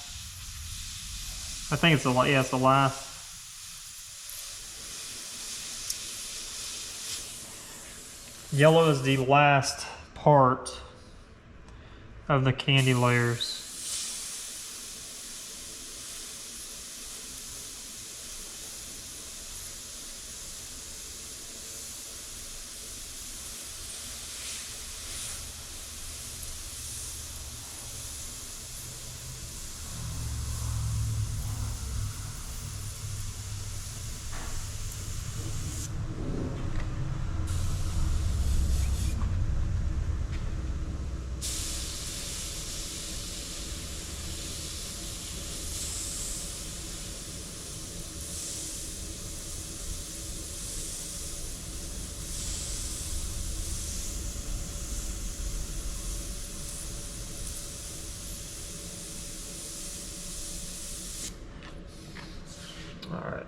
I think it's the yeah, it's the last. Yellow is the last part of the candy layers. All right.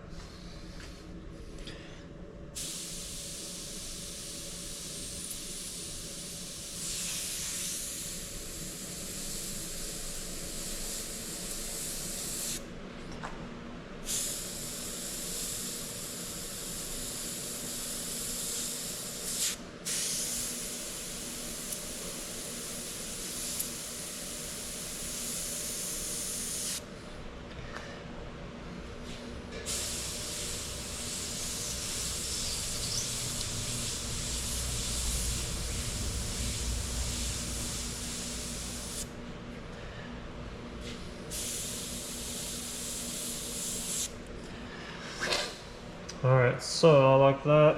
All right, so I like that.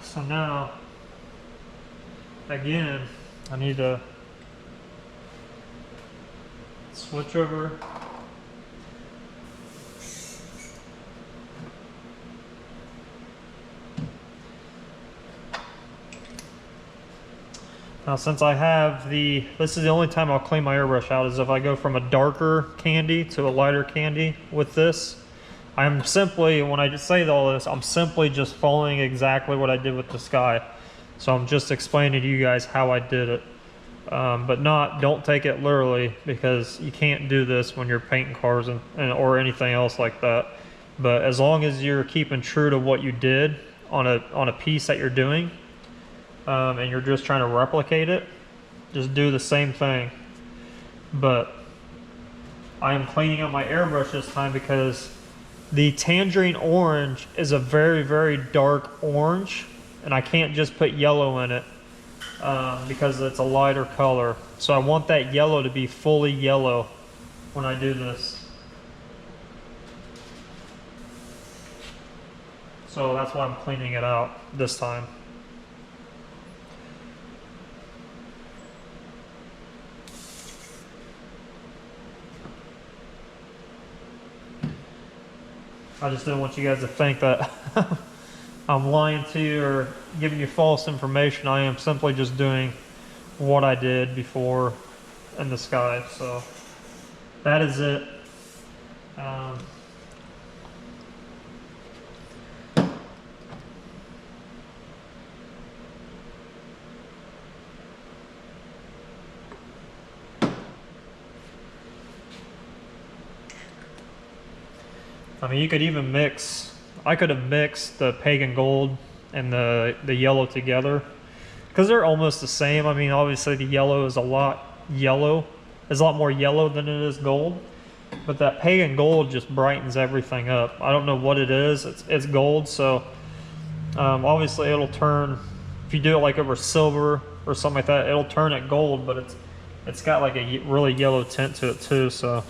So now, again, I need to switch over. Now, since I have this is the only time I'll clean my airbrush out, is if I go from a darker candy to a lighter candy with this. I'm simply, when I just say all this, I'm simply just following exactly what I did with the sky. So I'm just explaining to you guys how I did it. But don't take it literally, because you can't do this when you're painting cars or anything else like that. But as long as you're keeping true to what you did on a piece that you're doing, and you're just trying to replicate it, just do the same thing. But I am cleaning up my airbrush this time because the tangerine orange is a very, very dark orange, and I can't just put yellow in it because it's a lighter color. So I want that yellow to be fully yellow when I do this. So that's why I'm cleaning it out this time. I just didn't want you guys to think that I'm lying to you or giving you false information. I am simply just doing what I did before in the sky. So that is it. I mean, you could even I could have mixed the pagan gold and the yellow together, because they're almost the same. I mean, obviously the yellow is a lot more yellow than it is gold, but that pagan gold just brightens everything up. I don't know what it is. It's gold, so obviously it'll turn, if you do it like over silver or something like that, it'll turn it gold, but it's got like a really yellow tint to it too, so.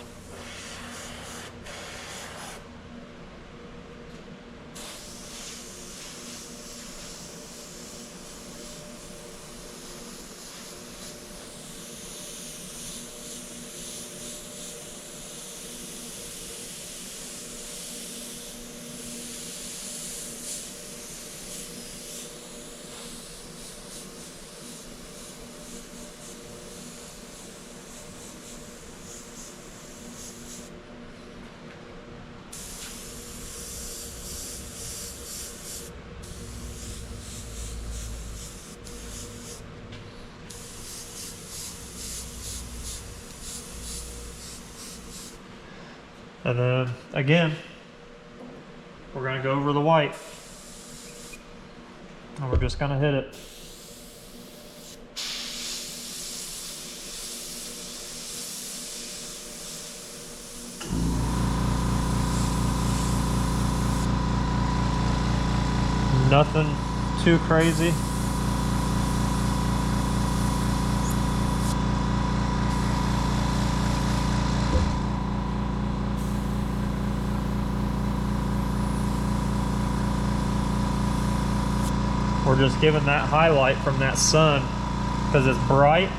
And then again, we're gonna go over the white. And we're just gonna hit it. Nothing too crazy. We're just giving that highlight from that sun because it's bright.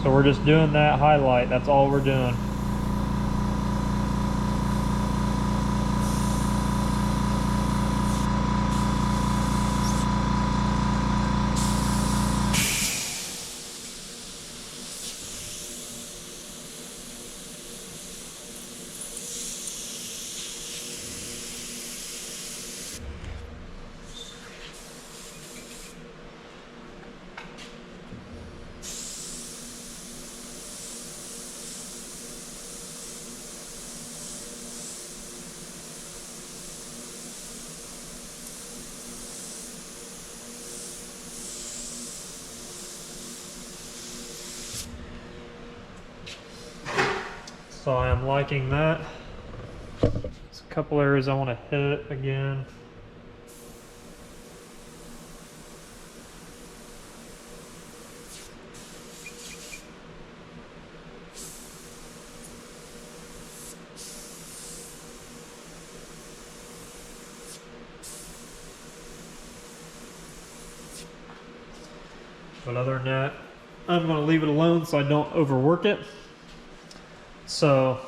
So we're just doing that highlight. That's all we're doing. So I am liking that. There's a couple areas I want to hit it again. But other than that, I'm going to leave it alone so I don't overwork it. So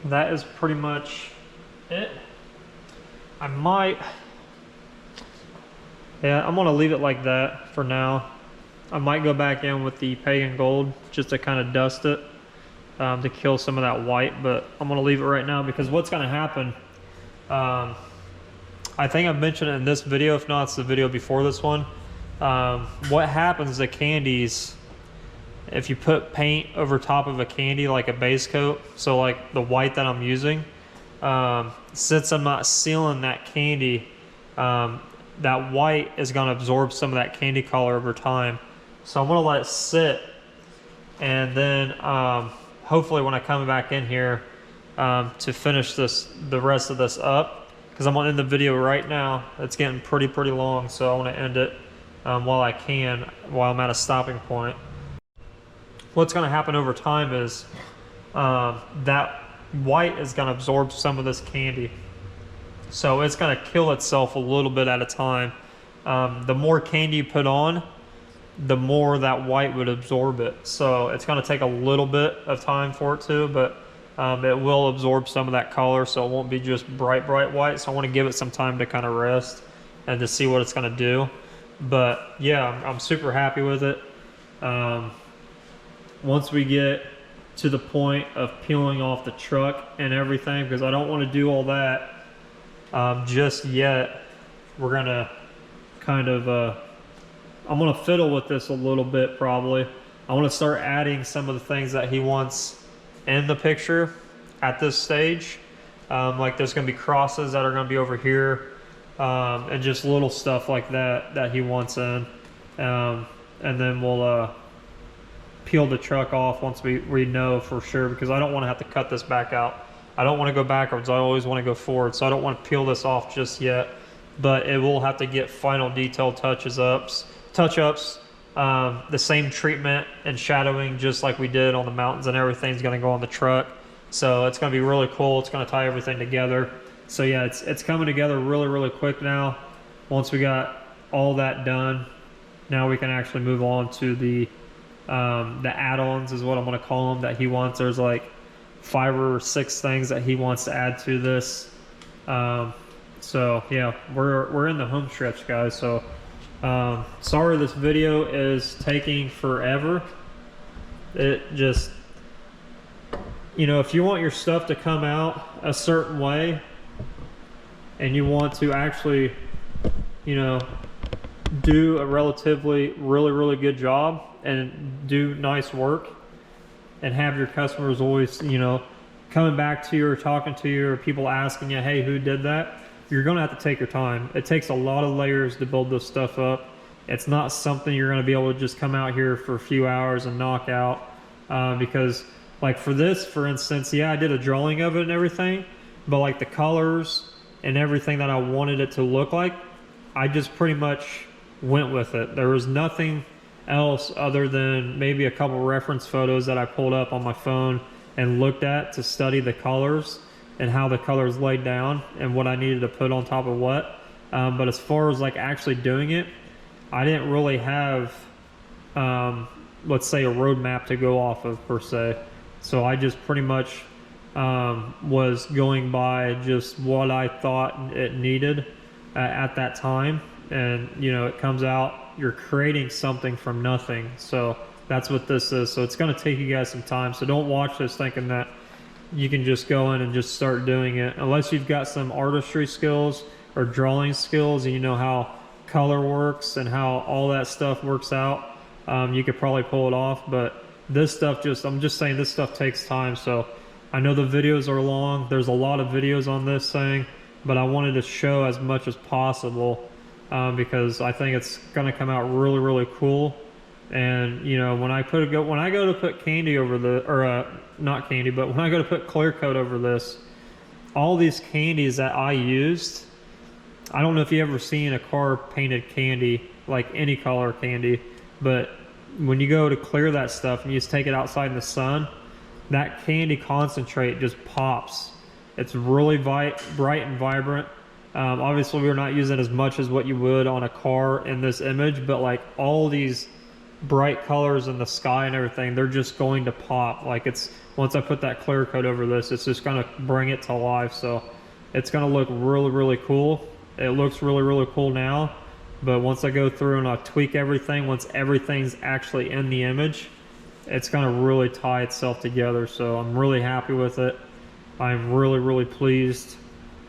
that is pretty much it. I'm going to leave it like that for now. I might go back in with the pagan gold just to kind of dust it to kill some of that white, but I'm going to leave it right now because what's going to happen, I think I've mentioned it in this video, if not it's the video before this one. What happens to candies if you put paint over top of a candy like a base coat, so like the white that I'm using, since I'm not sealing that candy, that white is going to absorb some of that candy color over time. So I'm going to let it sit, and then hopefully when I come back in here to finish the rest of this up, because I'm on in the video right now, it's getting pretty long, so I want to end it while I can, while I'm at a stopping point. What's going to happen over time is that white is going to absorb some of this candy. So it's going to kill itself a little bit at a time. The more candy you put on, the more that white would absorb it. So it's going to take a little bit of time for it to, but it will absorb some of that color, so it won't be just bright white. So I want to give it some time to kind of rest and to see what it's going to do. But yeah, I'm super happy with it. Once we get to the point of peeling off the truck and everything, because I don't want to do all that just yet, we're gonna kind of I'm gonna fiddle with this a little bit. Probably I want to start adding some of the things that he wants in the picture at this stage. Like there's gonna be crosses that are gonna be over here, and just little stuff like that he wants in, and then we'll peel the truck off once we know for sure, because I don't want to have to cut this back out. I don't want to go backwards. I always want to go forward. So I don't want to peel this off just yet, but it will have to get final detail touch-ups, the same treatment and shadowing just like we did on the mountains, and everything's going to go on the truck. So it's going to be really cool. It's going to tie everything together. So yeah, it's coming together really quick now. Once we got all that done, now we can actually move on to the add-ons is what I'm going to call them that he wants. There's like 5 or 6 things that he wants to add to this. So yeah, we're in the home stretch, guys. So sorry this video is taking forever. It just, you know, if you want your stuff to come out a certain way and you want to actually, you know, do a relatively really good job and do nice work and have your customers always, you know, coming back to you or talking to you or people asking you, hey, who did that? You're gonna have to take your time. It takes a lot of layers to build this stuff up. It's not something you're gonna be able to just come out here for a few hours and knock out, because like for this, for instance, yeah, I did a drawing of it and everything, but like the colors and everything that I wanted it to look like, I just pretty much went with it. There was nothing else other than maybe a couple reference photos that I pulled up on my phone and looked at to study the colors and how the colors laid down and what I needed to put on top of what. But as far as like actually doing it, I didn't really have, let's say, a roadmap to go off of per se. So I just pretty much was going by just what I thought it needed at that time. And you know, it comes out, you're creating something from nothing. So that's what this is. So it's going to take you guys some time. So don't watch this thinking that you can just go in and just start doing it, unless you've got some artistry skills or drawing skills and you know how color works and how all that stuff works out. You could probably pull it off, but this stuff I'm just saying this stuff takes time. So I know the videos are long. There's a lot of videos on this thing, but I wanted to show as much as possible because I think it's going to come out really, really cool. And you know, when I go to put candy over not candy, but when I go to put clear coat over this, all these candies that I used, I don't know if you ever seen a car painted candy, like any color candy, but when you go to clear that stuff and you just take it outside in the sun, that Kandy Koncentrate just pops. It's really bright and vibrant. Obviously we're not using as much as what you would on a car in this image, but like all these bright colors in the sky and everything, they're just going to pop. Like once I put that clear coat over this, it's just going to bring it to life. So it's going to look really, really cool. It looks really, really cool now, but once I go through and I tweak everything, once everything's actually in the image, it's going to really tie itself together. So I'm really happy with it. I'm really, really pleased.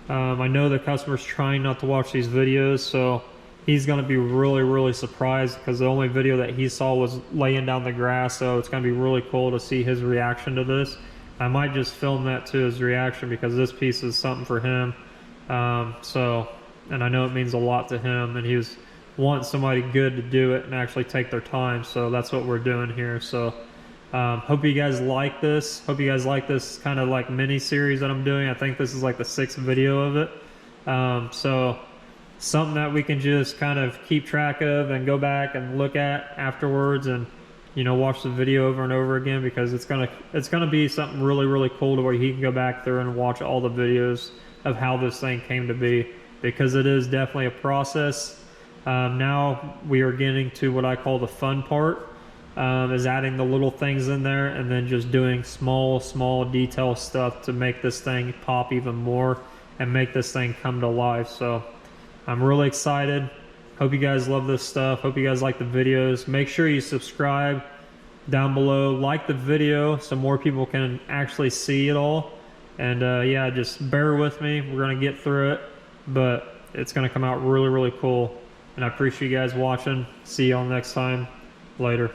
I know the customer's trying not to watch these videos, so he's going to be really, really surprised because the only video that he saw was laying down the grass. So it's going to be really cool to see his reaction to this. I might just film that to his reaction because this piece is something for him. And I know it means a lot to him, and he was wanting somebody good to do it and actually take their time. So that's what we're doing here. So hope you guys like this. Hope you guys like this kind of like mini series that I'm doing. I think this is like the 6th video of it. So something that we can just kind of keep track of and go back and look at afterwards, and you know, watch the video over and over again, because it's gonna be something really, really cool to where he can go back through and watch all the videos of how this thing came to be, because it is definitely a process. Now we are getting to what I call the fun part, is adding the little things in there and then just doing small detail stuff to make this thing pop even more and make this thing come to life. So I'm really excited. Hope you guys love this stuff. Hope you guys like the videos. Make sure you subscribe down below, like the video so more people can actually see it all. And yeah, just bear with me. We're gonna get through it, but it's gonna come out really, really cool. And I appreciate you guys watching. See y'all next time. Later.